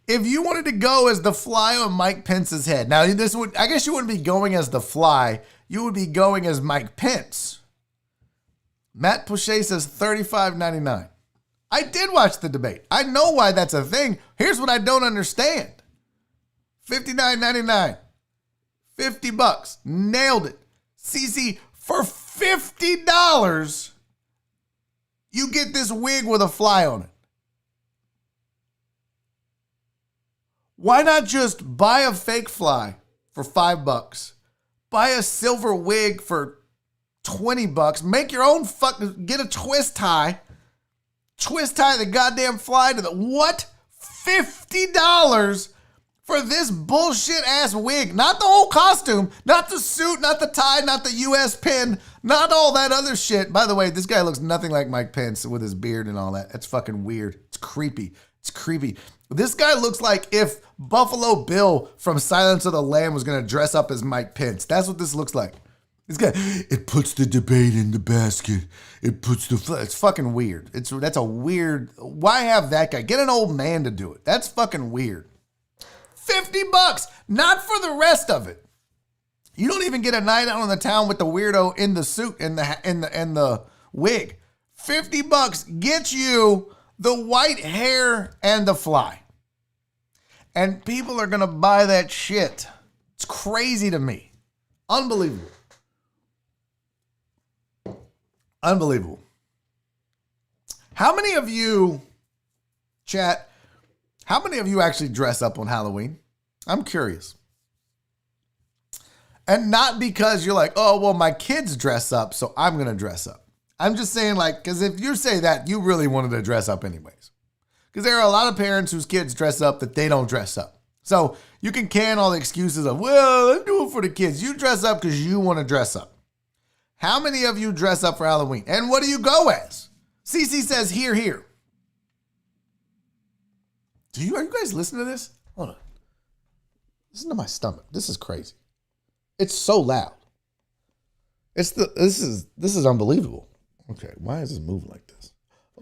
If you wanted to go as the fly on Mike Pence's head. Now, I guess you wouldn't be going as the fly. You would be going as Mike Pence. Matt Poche says $35.99. I did watch the debate. I know why that's a thing. Here's what I don't understand. $59.99. $50. Nailed it. CC, for $50, You get this wig with a fly on it. Why not just buy a fake fly for $5? Buy a silver wig for $20. Make your own get a twist tie. Twist tie the goddamn fly to the what? $50 for this bullshit ass wig. Not the whole costume, not the suit, not the tie, not the US pin, not all that other shit. By the way, this guy looks nothing like Mike Pence with his beard and all that. That's fucking weird. It's creepy. It's creepy. This guy looks like if Buffalo Bill from Silence of the Lamb was going to dress up as Mike Pence. That's what this looks like. This guy, it puts the debate in the basket. It puts it's fucking weird. That's a weird, why have that guy? Get an old man to do it. That's fucking weird. $50, not for the rest of it. You don't even get a night out on the town with the weirdo in the suit and the wig. $50 gets you the white hair and the fly. And people are going to buy that shit. It's crazy to me. Unbelievable. Unbelievable. How many of you, chat, how many of you actually dress up on Halloween? I'm curious. And not because you're like, oh, well, my kids dress up, so I'm going to dress up. I'm just saying, like, because if you say that, you really wanted to dress up anyways. Because there are a lot of parents whose kids dress up that they don't dress up. So you can can all the excuses of, well, I do it for the kids. You dress up because you want to dress up. How many of you dress up for Halloween? And what do you go as? CC says, here. Are you guys listening to this? Hold on. Listen to my stomach. This is crazy. It's so loud. This is unbelievable. Okay, why is this moving like this?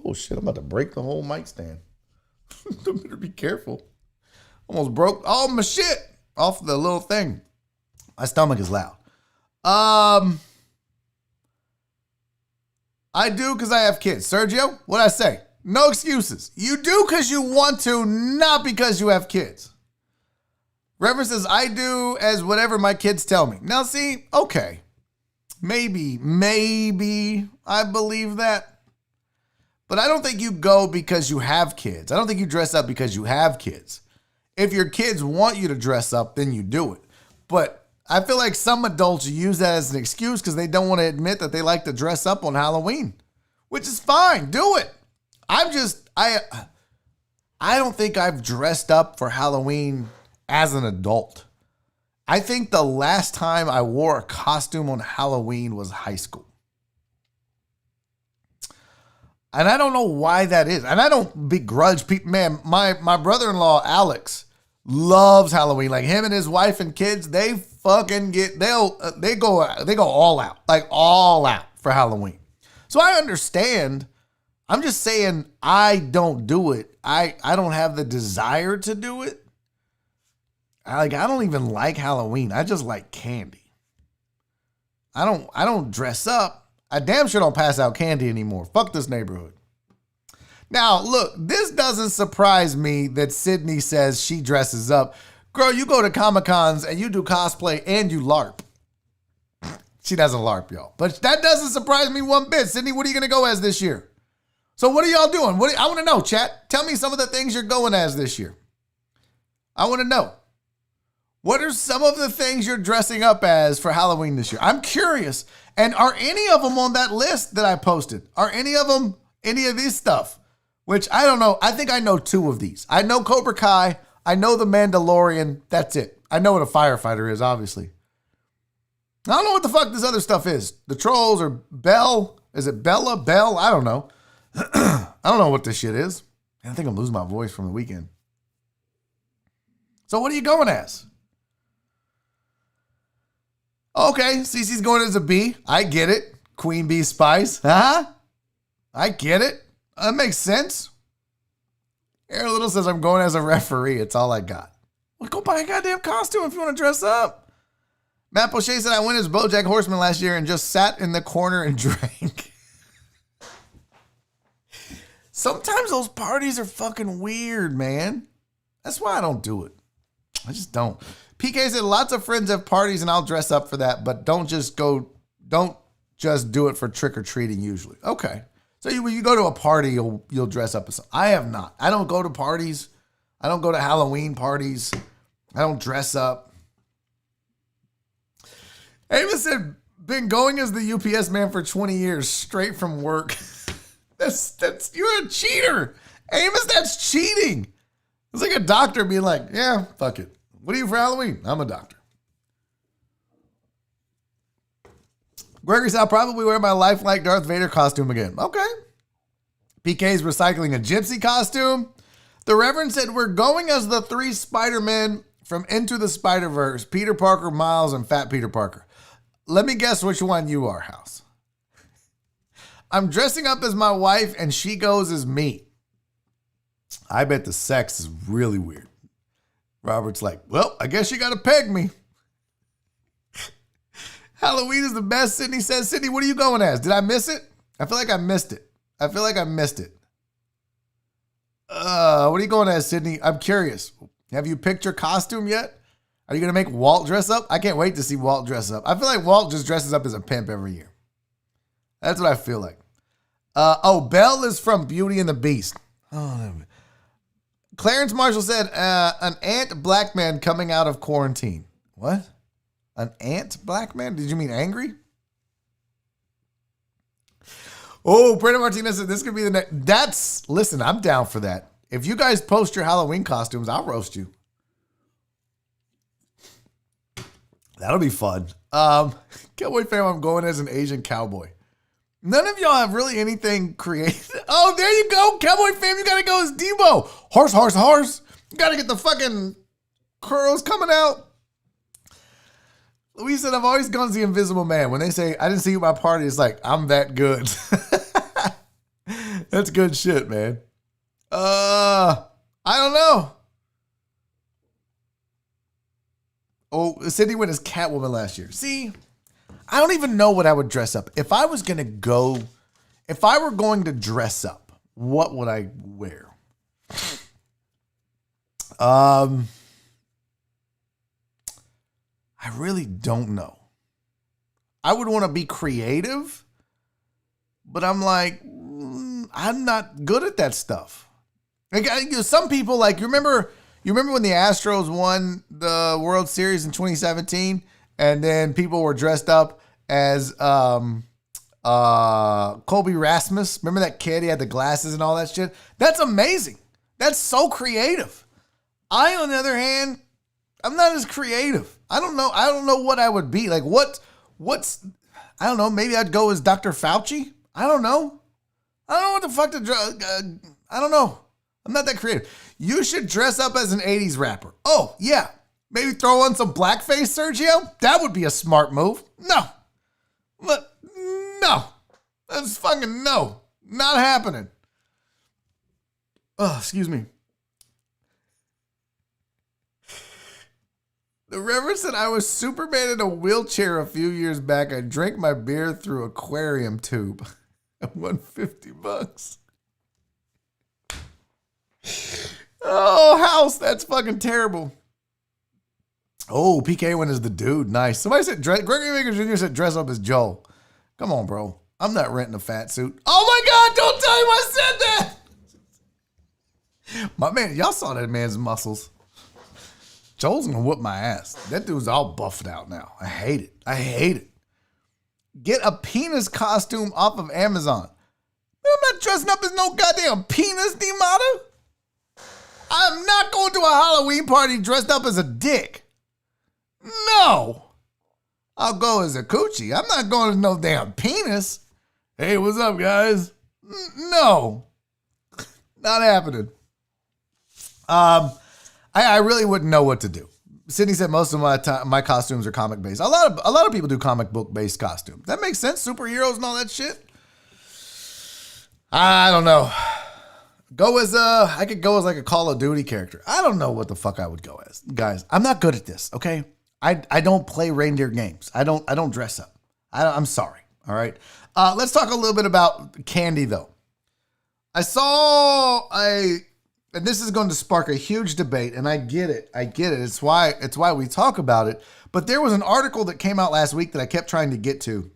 Oh shit, I'm about to break the whole mic stand. I better be careful. Almost broke all my shit off the little thing. My stomach is loud. I do because I have kids. Sergio, what'd I say? No excuses. You do because you want to, not because you have kids. Reverend says, I do as whatever my kids tell me. Now see, okay. Maybe I believe that. But I don't think you go because you have kids. I don't think you dress up because you have kids. If your kids want you to dress up, then you do it. But I feel like some adults use that as an excuse because they don't want to admit that they like to dress up on Halloween, which is fine. Do it. I don't think I've dressed up for Halloween as an adult. I think the last time I wore a costume on Halloween was high school. And I don't know why that is. And I don't begrudge people. Man, my brother-in-law, Alex, loves Halloween. Like him and his wife and kids, they fucking they go all out. Like all out for Halloween. So I understand. I'm just saying I don't do it. I don't have the desire to do it. I don't even like Halloween. I just like candy. I don't dress up. I damn sure don't pass out candy anymore. Fuck this neighborhood. Now, look, this doesn't surprise me that Sydney says she dresses up. Girl, you go to Comic-Cons and you do cosplay and you LARP. She doesn't LARP, y'all. But that doesn't surprise me one bit. Sydney, what are you going to go as this year? So what are y'all doing? I want to know, chat. Tell me some of the things you're going as this year. I want to know. What are some of the things you're dressing up as for Halloween this year? I'm curious. And are any of them on that list that I posted? Are any of them any of this stuff? Which I don't know. I think I know 2 of these. I know Cobra Kai. I know The Mandalorian. That's it. I know what a firefighter is, obviously. I don't know what the fuck this other stuff is. The Trolls or Belle. Is it Bella? Belle? I don't know. I don't know what this shit is. I think I'm losing my voice from the weekend. So what are you going as? Okay, Cece's going as a bee. I get it. Queen Bee Spice. Huh? I get it. That makes sense. Aaron Little says, I'm going as a referee. It's all I got. Well, go buy a goddamn costume if you want to dress up. Matt Poche said, I went as BoJack Horseman last year and just sat in the corner and drank. Sometimes those parties are fucking weird, man. That's why I don't do it. I just don't. PK said, lots of friends have parties and I'll dress up for that, but don't just do it for trick-or-treating usually. Okay. So when you go to a party, you'll dress up as something. I have not. I don't go to parties. I don't go to Halloween parties. I don't dress up. Amos said, been going as the UPS man for 20 years, straight from work. That's you're a cheater. Amos, that's cheating. It's like a doctor being like, yeah, fuck it. What are you for Halloween? I'm a doctor. Gregory said, I'll probably wear my lifelike Darth Vader costume again. Okay. PK's recycling a gypsy costume. The Reverend said, we're going as the 3 Spider-Men from Into the Spider-Verse, Peter Parker, Miles, and Fat Peter Parker. Let me guess which one you are, House. I'm dressing up as my wife and she goes as me. I bet the sex is really weird. Robert's like, well, I guess you got to peg me. Halloween is the best, Sydney says. Sydney, what are you going as? Did I miss it? I feel like I missed it. What are you going as, Sydney? I'm curious. Have you picked your costume yet? Are you going to make Walt dress up? I can't wait to see Walt dress up. I feel like Walt just dresses up as a pimp every year. That's what I feel like. Belle is from Beauty and the Beast. Clarence Marshall said, an ant black man coming out of quarantine. What? An ant black man? Did you mean angry? Oh, Brandon Martinez said this could be the next. Listen, I'm down for that. If you guys post your Halloween costumes, I'll roast you. That'll be fun. Cowboy fam, I'm going as an Asian cowboy. None of y'all have really anything creative. Oh, there you go. Cowboy fam, you got to go as Debo. Horse. You got to get the fucking curls coming out. Louise said, I've always gone as the Invisible Man. When they say, I didn't see you at my party, it's like, I'm that good. That's good shit, man. I don't know. Oh, Sydney went as Catwoman last year. See, I don't even know what I would dress up. If I were going to dress up, what would I wear? I really don't know. I would want to be creative, but I'm like, I'm not good at that stuff. Like, some people, like, you remember when the Astros won the World Series in 2017, and then people were dressed up as Colby Rasmus. Remember that kid? He had the glasses and all that shit. That's amazing. That's so creative. I, on the other hand, I'm not as creative. I don't know what I would be. Like, what's, I don't know. Maybe I'd go as Dr. Fauci. I don't know what the fuck to, I don't know. I'm not that creative. You should dress up as an 80s rapper. Oh, yeah. Maybe throw on some blackface, Sergio. That would be a smart move. No. That's fucking no. Not happening. Oh, excuse me. The Reverend said, I was Superman in a wheelchair a few years back. I drank my beer through aquarium tube. I won $50. Oh, House, that's fucking terrible. Oh, PK went as the dude. Nice. Somebody said, Gregory Baker Jr. said, dress up as Joel. Come on, bro. I'm not renting a fat suit. Oh my God, don't tell him I said that. My man, y'all saw that man's muscles. Joel's gonna whoop my ass. That dude's all buffed out now. I hate it. Get a penis costume off of Amazon. I'm not dressing up as no goddamn penis, D-Mata. I'm not going to a Halloween party dressed up as a dick. No. I'll go as a coochie. I'm not going as no damn penis. Hey, what's up, guys? No. Not happening. I really wouldn't know what to do. Sydney said most of my costumes are comic based. A lot of people do comic book based costumes. That makes sense. Superheroes and all that shit. I don't know. I could go as like a Call of Duty character. I don't know what the fuck I would go as. Guys, I'm not good at this, okay? I don't play reindeer games. I don't dress up. I'm sorry. All right. Let's talk a little bit about candy though. And this is going to spark a huge debate, and I get it. It's why we talk about it. But there was an article that came out last week that I kept trying to get to,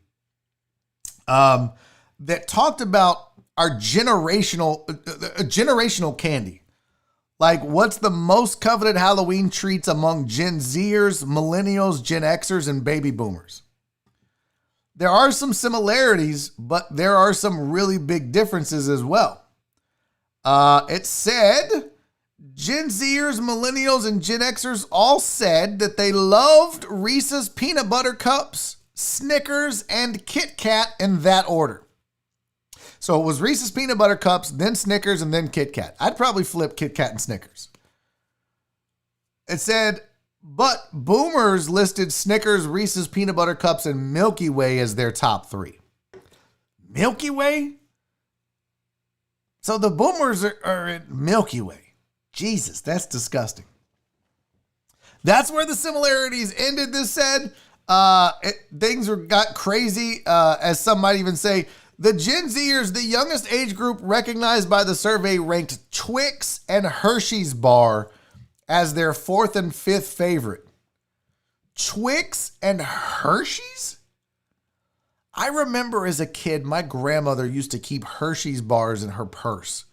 that talked about generational candy. Like, what's the most coveted Halloween treats among Gen Zers, millennials, Gen Xers, and baby boomers? There are some similarities, but there are some really big differences as well. It said Gen Zers, millennials, and Gen Xers all said that they loved Reese's peanut butter cups, Snickers, and Kit Kat in that order. So it was Reese's peanut butter cups, then Snickers, and then Kit Kat. I'd probably flip Kit Kat and Snickers. It said, but boomers listed Snickers, Reese's peanut butter cups, and Milky Way as their top three. Milky Way? So the boomers are in Milky Way. Jesus, that's disgusting. That's where the similarities ended, this said. Things got crazy, as some might even say. The Gen Zers, the youngest age group recognized by the survey, ranked Twix and Hershey's bar as their fourth and fifth favorite. Twix and Hershey's? I remember as a kid, my grandmother used to keep Hershey's bars in her purse.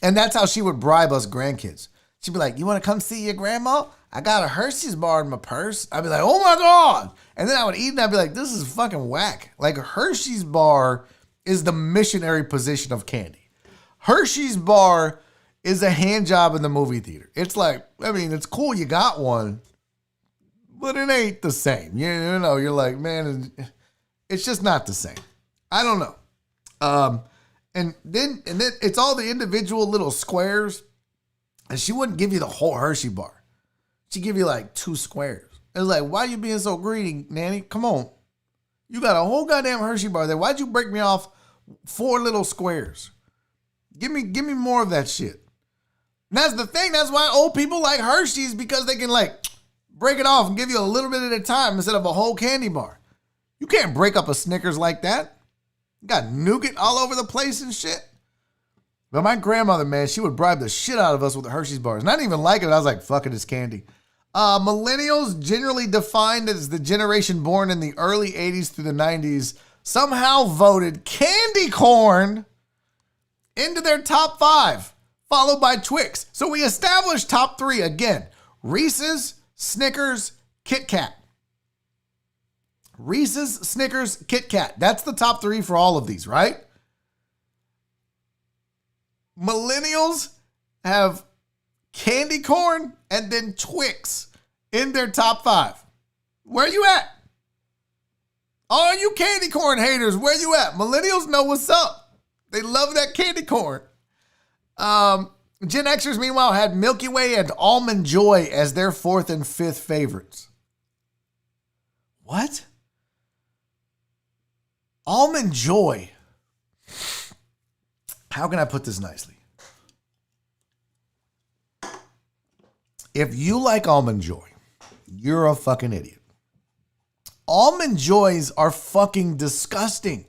And that's how she would bribe us grandkids. She'd be like, you want to come see your grandma? I got a Hershey's bar in my purse. I'd be like, oh my God. And then I would eat and I'd be like, this is fucking whack. Like, Hershey's bar is the missionary position of candy. Hershey's bar is a hand job in the movie theater. It's like, I mean, it's cool you got one, but it ain't the same. You know, you're like, man, it's just not the same. I don't know. And then it's all the individual little squares. And she wouldn't give you the whole Hershey bar. She'd give you like 2 squares. It was like, why you being so greedy, Nanny? Come on. You got a whole goddamn Hershey bar there. Why'd you break me off 4 little squares? Give me more of that shit. And that's the thing. That's why old people like Hershey's, because they can like break it off and give you a little bit at a time instead of a whole candy bar. You can't break up a Snickers like that. You got nougat all over the place and shit. But my grandmother, man, she would bribe the shit out of us with the Hershey's bars. And I didn't even like it. I was like, fuck it, it's candy. Millennials, generally defined as the generation born in the early 80s through the 90s, somehow voted candy corn into their top 5, followed by Twix. So we established top 3 again. Reese's, Snickers, Kit Kat. Reese's, Snickers, Kit Kat. That's the top 3 for all of these, right? Millennials have candy corn and then Twix in their top 5. Where you at? All you candy corn haters, where you at? Millennials know what's up. They love that candy corn. Gen Xers, meanwhile, had Milky Way and Almond Joy as their 4th and 5th favorites. What? Almond Joy. How can I put this nicely? If you like Almond Joy, you're a fucking idiot. Almond Joys are fucking disgusting.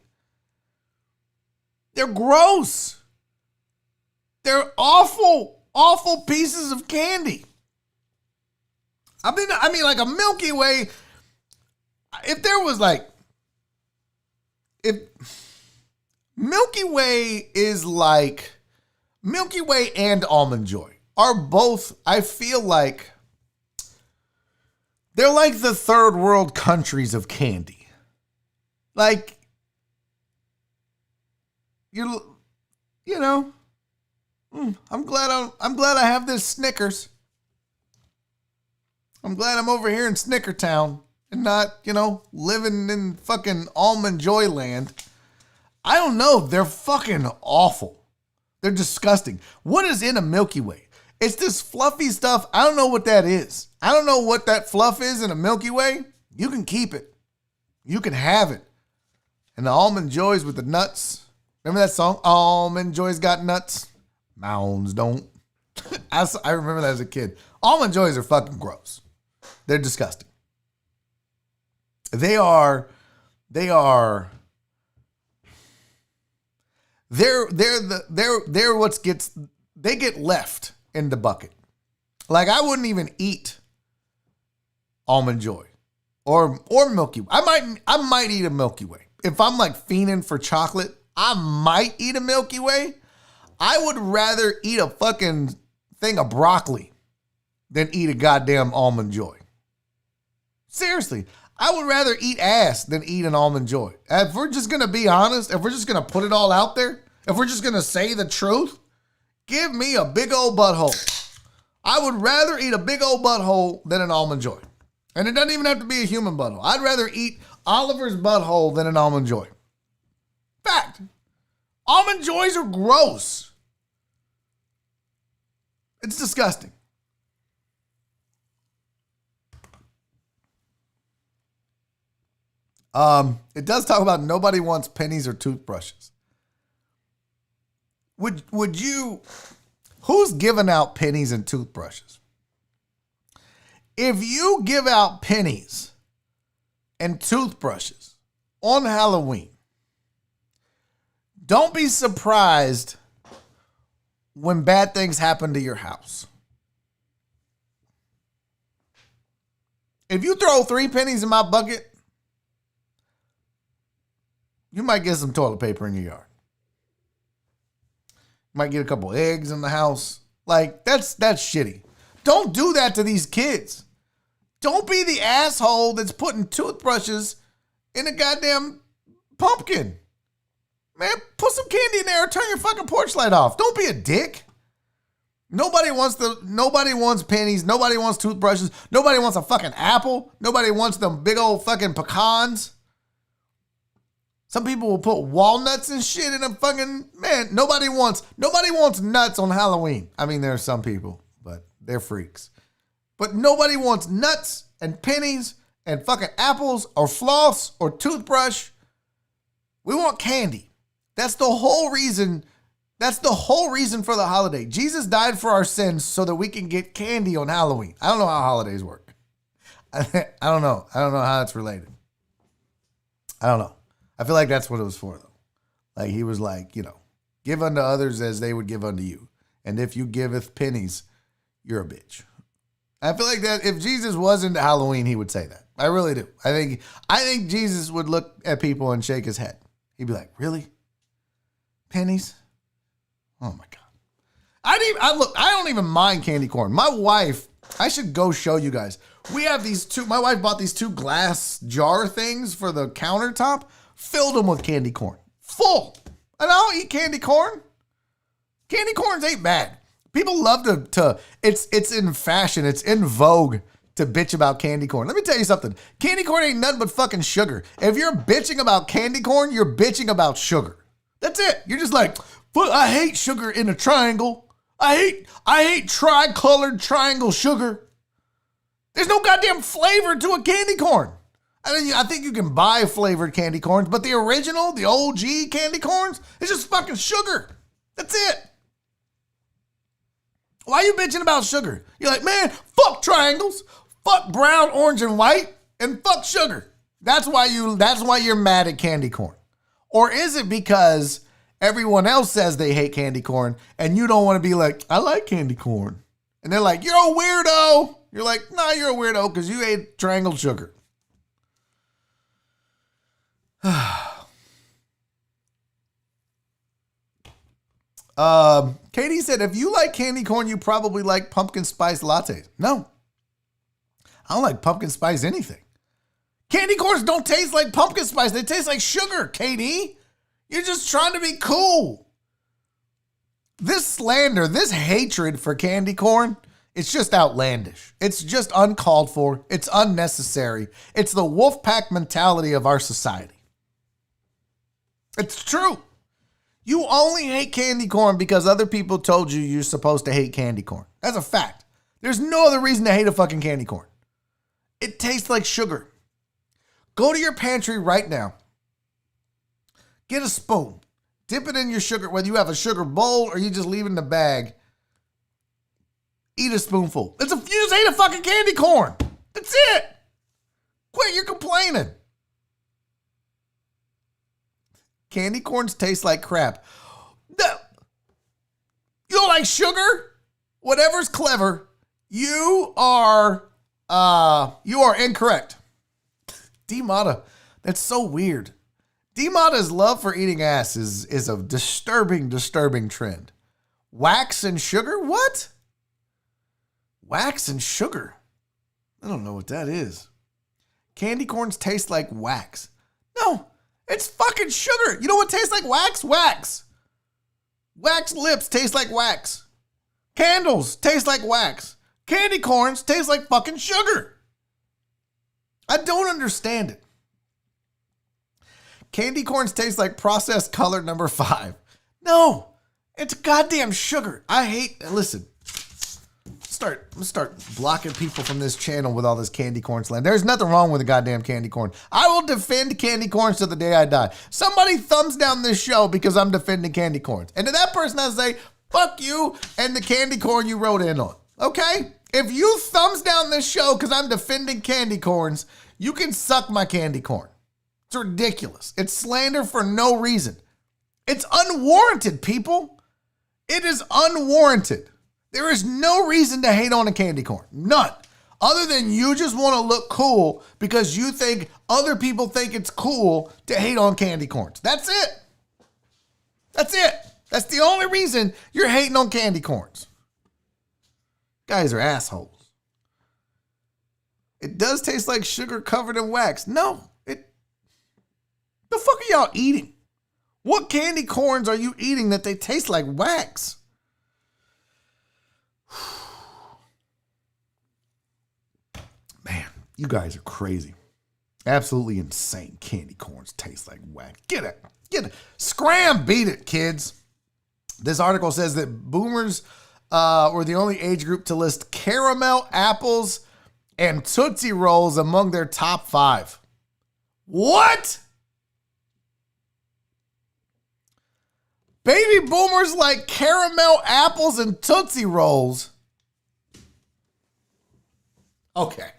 They're gross. They're awful, awful pieces of candy. I mean, like a Milky Way. If there was like, if Milky Way is like, Milky Way and Almond Joy are both, I feel like, they're like the third world countries of candy. Like, you know, I'm glad I have this Snickers. I'm glad I'm over here in Snickertown and not, living in fucking Almond Joy land. I don't know. They're fucking awful. They're disgusting. What is in a Milky Way? It's this fluffy stuff. I don't know what that is. I don't know what that fluff is in a Milky Way. You can keep it. You can have it. And the Almond Joys with the nuts. Remember that song? Almond Joys got nuts. Mounds don't. I remember that as a kid. Almond Joys are fucking gross. They're disgusting. They're what they get left in the bucket. Like, I wouldn't even eat Almond Joy or Milky Way. I might eat a Milky Way. If I'm like fiending for chocolate I might eat a Milky Way. I would rather eat a fucking thing of broccoli than eat a goddamn Almond Joy. Seriously, I would rather eat ass than eat an Almond Joy. If we're just going to be honest, if we're just going to put it all out there, if we're just going to say the truth, give me a big old butthole. I would rather eat a big old butthole than an Almond Joy. And it doesn't even have to be a human butthole. I'd rather eat Oliver's butthole than an Almond Joy. Fact. Almond Joys are gross. It's disgusting. It does talk about nobody wants pennies or toothbrushes. Would you, who's giving out pennies and toothbrushes? If you give out pennies and toothbrushes on Halloween, don't be surprised when bad things happen to your house. If you throw 3 pennies in my bucket, you might get some toilet paper in your yard. You might get a couple eggs in the house. Like, that's shitty. Don't do that to these kids. Don't be the asshole that's putting toothbrushes in a goddamn pumpkin. Man, put some candy in there or turn your fucking porch light off. Don't be a dick. Nobody wants pennies. Nobody wants toothbrushes. Nobody wants a fucking apple. Nobody wants them big old fucking pecans. Some people will put walnuts and shit in a fucking, man, nobody wants nuts on Halloween. I mean, there are some people, but they're freaks. But nobody wants nuts and pennies and fucking apples or floss or toothbrush. We want candy. That's the whole reason. That's the whole reason for the holiday. Jesus died for our sins so that we can get candy on Halloween. I don't know how holidays work. I don't know. I don't know how it's related. I don't know. I feel like that's what it was for, though. Like, he was like, give unto others as they would give unto you. And if you giveth pennies, you're a bitch. I feel like that if Jesus was into Halloween, he would say that. I really do. I think Jesus would look at people and shake his head. He'd be like, really? Pennies? Oh, my God. I don't even mind candy corn. My wife, I should go show you guys. We have these my wife bought these 2 glass jar things for the countertop. Filled them with candy corn. Full. And I'll eat candy corn. Candy corns ain't bad. People love to it's in fashion. It's in vogue to bitch about candy corn. Let me tell you something. Candy corn ain't nothing but fucking sugar. If you're bitching about candy corn, you're bitching about sugar. That's it. You're just like, I hate sugar in a triangle. I hate tri-colored triangle sugar. There's no goddamn flavor to a candy corn. I think you can buy flavored candy corns, but the original, the OG candy corns, it's just fucking sugar. That's it. Why are you bitching about sugar? You're like, man, fuck triangles, fuck brown, orange, and white, and fuck sugar. That's why you're mad at candy corn. Or is it because everyone else says they hate candy corn and you don't want to be like, I like candy corn? And they're like, you're a weirdo. You're like, nah, you're a weirdo because you ate triangle sugar. Katie said, if you like candy corn, you probably like pumpkin spice lattes. No, I don't like pumpkin spice anything. Candy corns don't taste like pumpkin spice. They taste like sugar, Katie. You're just trying to be cool. This slander, this hatred for candy corn, it's just outlandish. It's just uncalled for. It's unnecessary. It's the wolf pack mentality of our society. It's true. You only hate candy corn because other people told you you're supposed to hate candy corn. That's a fact. There's no other reason to hate a fucking candy corn. It tastes like sugar. Go to your pantry right now. Get a spoon. Dip it in your sugar, whether you have a sugar bowl or you just leave it in the bag. Eat a spoonful. You just ate a fucking candy corn. That's it. Quit, you're complaining. Candy corns taste like crap. You don't like sugar? Whatever's clever, you are incorrect. D Mata, that's so weird. D-Mata's love for eating ass is a disturbing trend. Wax and sugar? What? Wax and sugar? I don't know what that is. Candy corns taste like wax. No, it's fucking sugar. You know what tastes like wax? Wax. Wax lips taste like wax. Candles taste like wax. Candy corns taste like fucking sugar. I don't understand it. Candy corns taste like processed color number 5. No, it's goddamn sugar. Listen, I'm gonna start blocking people from this channel with all this candy corn slang. There's nothing wrong with a goddamn candy corn. I will defend candy corns to the day I die. Somebody thumbs down this show because I'm defending candy corns. And to that person, I say, fuck you and the candy corn you wrote in on. Okay? If you thumbs down this show because I'm defending candy corns, you can suck my candy corn. It's ridiculous. It's slander for no reason. It's unwarranted, people. It is unwarranted. There is no reason to hate on a candy corn. None. Other than you just want to look cool because you think other people think it's cool to hate on candy corns. That's it. That's it. That's the only reason you're hating on candy corns. Guys are assholes. It does taste like sugar covered in wax. No. The fuck are y'all eating? What candy corns are you eating that they taste like wax? Man, you guys are crazy. Absolutely insane. Candy corns taste like wax. Get it. Scram, beat it, kids. This article says that boomers were the only age group to list caramel apples and Tootsie Rolls among their top 5. What? Baby boomers like caramel apples and Tootsie Rolls. Okay.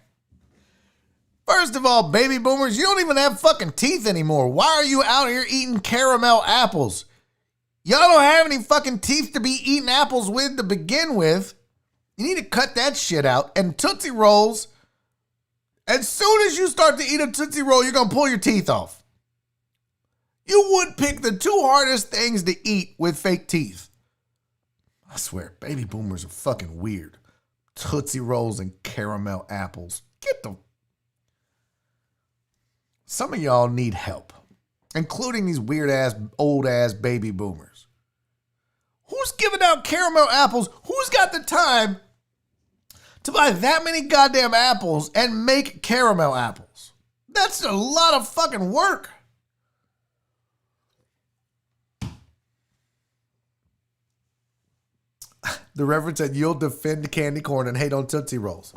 First of all, baby boomers, you don't even have fucking teeth anymore. Why are you out here eating caramel apples? Y'all don't have any fucking teeth to be eating apples with to begin with. You need to cut that shit out. And Tootsie Rolls, as soon as you start to eat a Tootsie Roll, you're going to pull your teeth off. You would pick the 2 hardest things to eat with fake teeth. I swear, baby boomers are fucking weird. Tootsie Rolls and caramel apples. Some of y'all need help, including these weird-ass, old-ass baby boomers. Who's giving out caramel apples? Who's got the time to buy that many goddamn apples and make caramel apples? That's a lot of fucking work. The Reverend said, you'll defend candy corn and hate on Tootsie Rolls.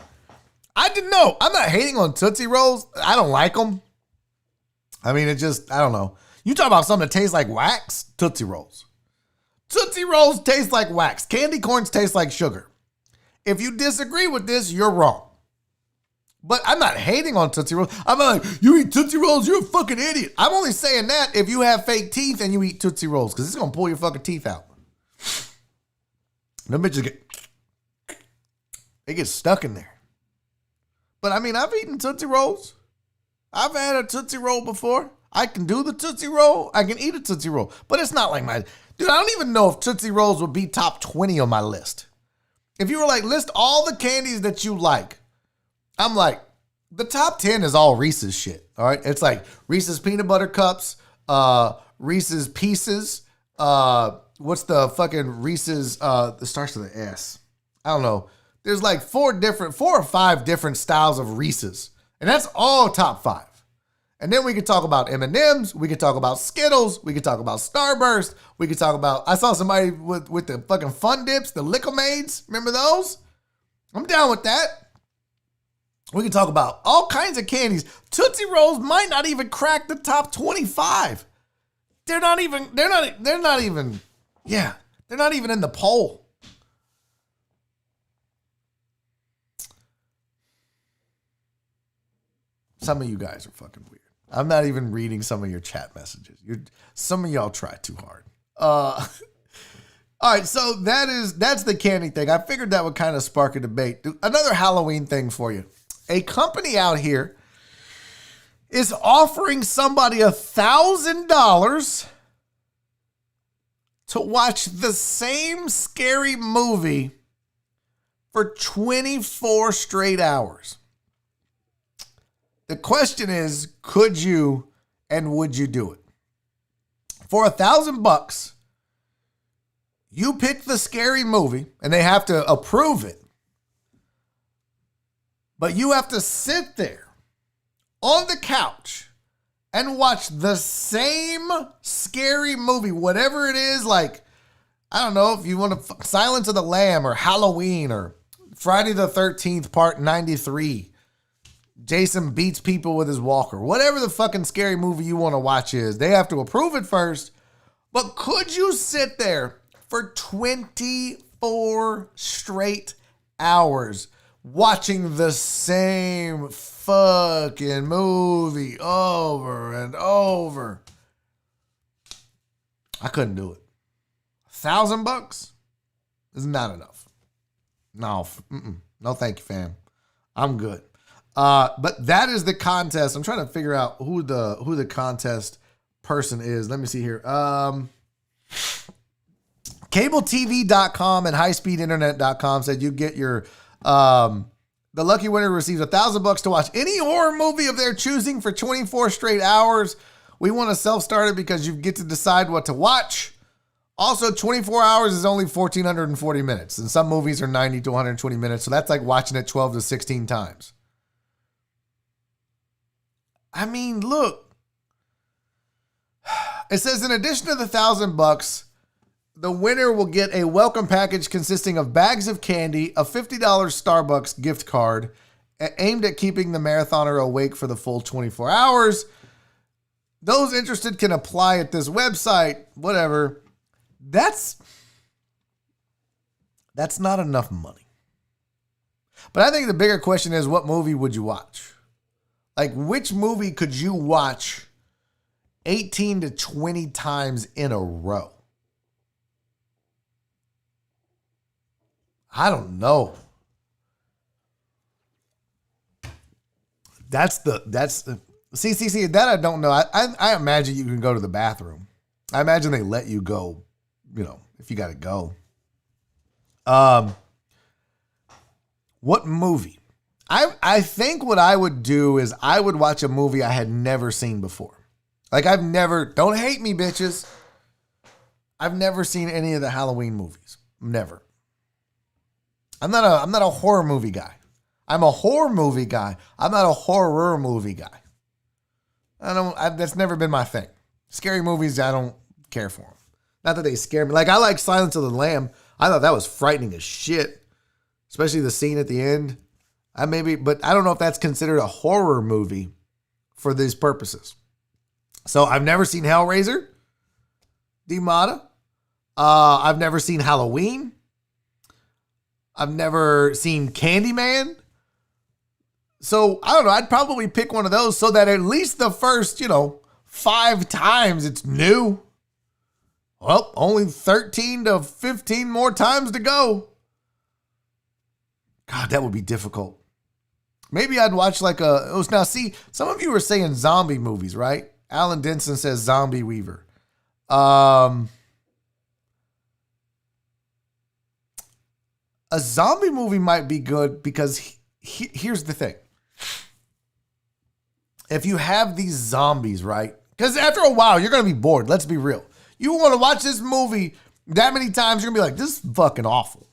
I didn't know. I'm not hating on Tootsie Rolls. I don't like them. I mean, I don't know. You talk about something that tastes like wax? Tootsie Rolls. Tootsie Rolls taste like wax. Candy corns taste like sugar. If you disagree with this, you're wrong. But I'm not hating on Tootsie Rolls. I'm like, you eat Tootsie Rolls, you're a fucking idiot. I'm only saying that if you have fake teeth and you eat Tootsie Rolls, because it's going to pull your fucking teeth out. Them bitches get stuck in there. But I mean, I've eaten Tootsie Rolls. I've had a Tootsie Roll before. I can do the Tootsie Roll. I can eat a Tootsie Roll. But it's not like dude, I don't even know if Tootsie Rolls would be top 20 on my list. If you were like, list all the candies that you like, I'm like, the top 10 is all Reese's shit. All right. It's like Reese's Peanut Butter Cups, Reese's Pieces, what's the fucking Reese's, that starts with an S. I don't know. There's like 4 or 5 different styles of Reese's. And that's all top 5. And then we could talk about M&M's. We could talk about Skittles. We could talk about Starburst. We could talk about, I saw somebody with the fucking Fun Dips, the Lickamades. Remember those? I'm down with that. We could talk about all kinds of candies. Tootsie Rolls might not even crack the top 25. They're not even in the poll. Some of you guys are fucking weird. I'm not even reading some of your chat messages. Some of y'all try too hard. All right, so that's the candy thing. I figured that would kind of spark a debate. Another Halloween thing for you. A company out here is offering somebody $1,000 to watch the same scary movie for 24 straight hours. The question is, could you and would you do it? For $1,000, you pick the scary movie and they have to approve it. But you have to sit there on the couch and watch the same scary movie, whatever it is, like, I don't know, if you want to, Silence of the Lamb or Halloween or Friday the 13th part 93. Jason beats people with his walker. Whatever the fucking scary movie you want to watch is, they have to approve it first. But could you sit there for 24 straight hours watching the same fucking movie over and over? I couldn't do it. $1,000 is not enough. No, no, thank you, fam. I'm good. But that is the contest. I'm trying to figure out who the contest person is. Let me see here. CableTV.com and HighSpeedInternet.com said you get your the lucky winner receives $1,000 to watch any horror movie of their choosing for 24 straight hours. We want to self-start it because you get to decide what to watch. Also, 24 hours is only 1,440 minutes, and some movies are 90 to 120 minutes, so that's like watching it 12 to 16 times. I mean, look. It says, in addition to the $1,000, the winner will get a welcome package consisting of bags of candy, a $50 Starbucks gift card, aimed at keeping the marathoner awake for the full 24 hours. Those interested can apply at this website, whatever. That's not enough money. But I think the bigger question is, what movie would you watch? Like, which movie could you watch 18 to 20 times in a row? I don't know. See, that I don't know. I imagine you can go to the bathroom. I imagine they let you go, if you got to go. What movie? I think what I would do is I would watch a movie I had never seen before. Like, don't hate me, bitches. I've never seen any of the Halloween movies. Never. I'm not a horror movie guy. I'm a horror movie guy. I'm not a horror movie guy. That's never been my thing. Scary movies, I don't care for them. Not that they scare me. Like, I like Silence of the Lamb. I thought that was frightening as shit. Especially the scene at the end. But I don't know if that's considered a horror movie for these purposes. So I've never seen Hellraiser, D-Mata. I've never seen Halloween. I've never seen Candyman. So I don't know. I'd probably pick one of those so that at least the first, 5 times it's new. Well, only 13 to 15 more times to go. God, that would be difficult. Maybe I'd watch now see, some of you were saying zombie movies, right? Alan Denson says Zombie Weaver. A zombie movie might be good because here's the thing. If you have these zombies, right? Because after a while, you're going to be bored. Let's be real. You want to watch this movie that many times, you're going to be like, this is fucking awful.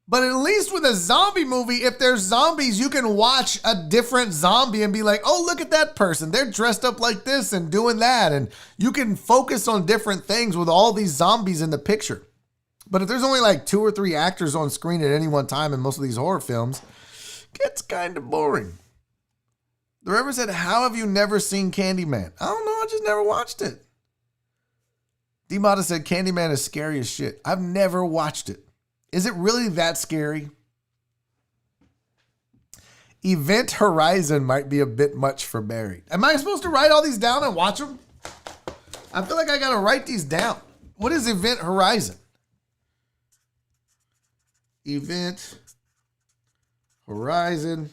But at least with a zombie movie, if there's zombies, you can watch a different zombie and be like, oh, look at that person. They're dressed up like this and doing that. And you can focus on different things with all these zombies in the picture. But if there's only like 2 or 3 actors on screen at any one time in most of these horror films, it gets kind of boring. The Reverend said, how have you never seen Candyman? I don't know. I just never watched it. D-Mata said, Candyman is scary as shit. I've never watched it. Is it really that scary? Event Horizon might be a bit much for Barry. Am I supposed to write all these down and watch them? I feel like I got to write these down. What is Event Horizon? Event Horizon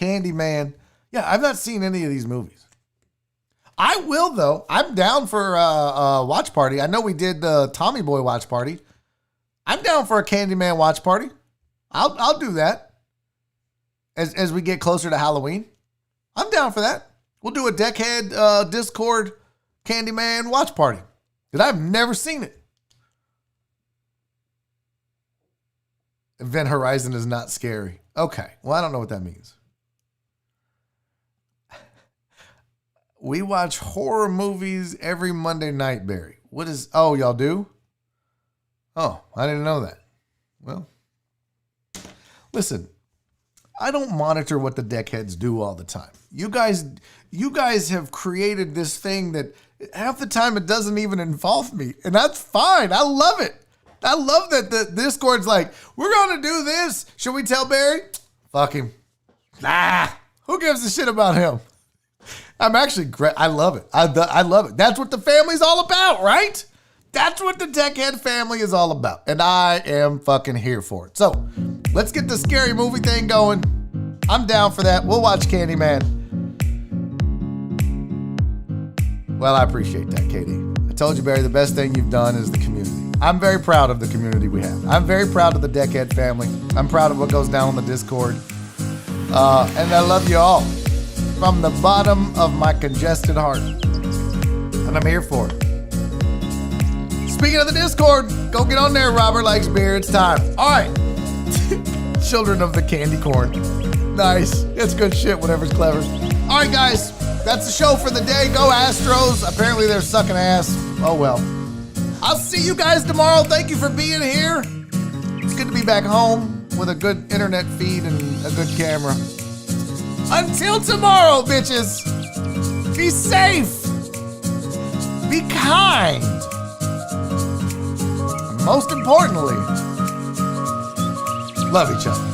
Candyman. Yeah, I've not seen any of these movies. I will, though. I'm down for a watch party. I know we did the Tommy Boy watch party. I'm down for a Candyman watch party. I'll do that as we get closer to Halloween. I'm down for that. We'll do a deckhead Discord Candyman watch party because I've never seen it. Event Horizon is not scary. Okay. Well, I don't know what that means. We watch horror movies every Monday night, Barry. What is... Oh, y'all do? Oh, I didn't know that. Well, listen, I don't monitor what the deckheads do all the time. You guys have created this thing that half the time it doesn't even involve me. And that's fine. I love it. I love that the Discord's like, we're going to do this. Should we tell Barry? Fuck him. Nah. Who gives a shit about him? I'm actually great. I love it. I love it. That's what the family's all about, right? That's what the deckhead family is all about. And I am fucking here for it. So let's get the scary movie thing going. I'm down for that. We'll watch Candyman. Well, I appreciate that, Katie. I told you, Barry, the best thing you've done is the community. I'm very proud of the community we have. I'm very proud of the deckhead family. I'm proud of what goes down on the Discord. And I love you all from the bottom of my congested heart. And I'm here for it. Speaking of the Discord, go get on there. Robert likes beer. It's time. All right. Children of the candy corn. Nice. It's good shit, whatever's clever. All right, guys. That's the show for the day. Go Astros. Apparently they're sucking ass. Oh, well. I'll see you guys tomorrow. Thank you for being here. It's good to be back home with a good internet feed and a good camera. Until tomorrow, bitches. Be safe. Be kind. And most importantly, love each other.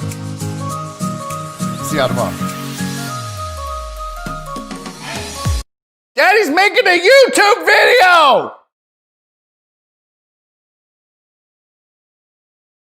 See y'all tomorrow. Daddy's making a YouTube video!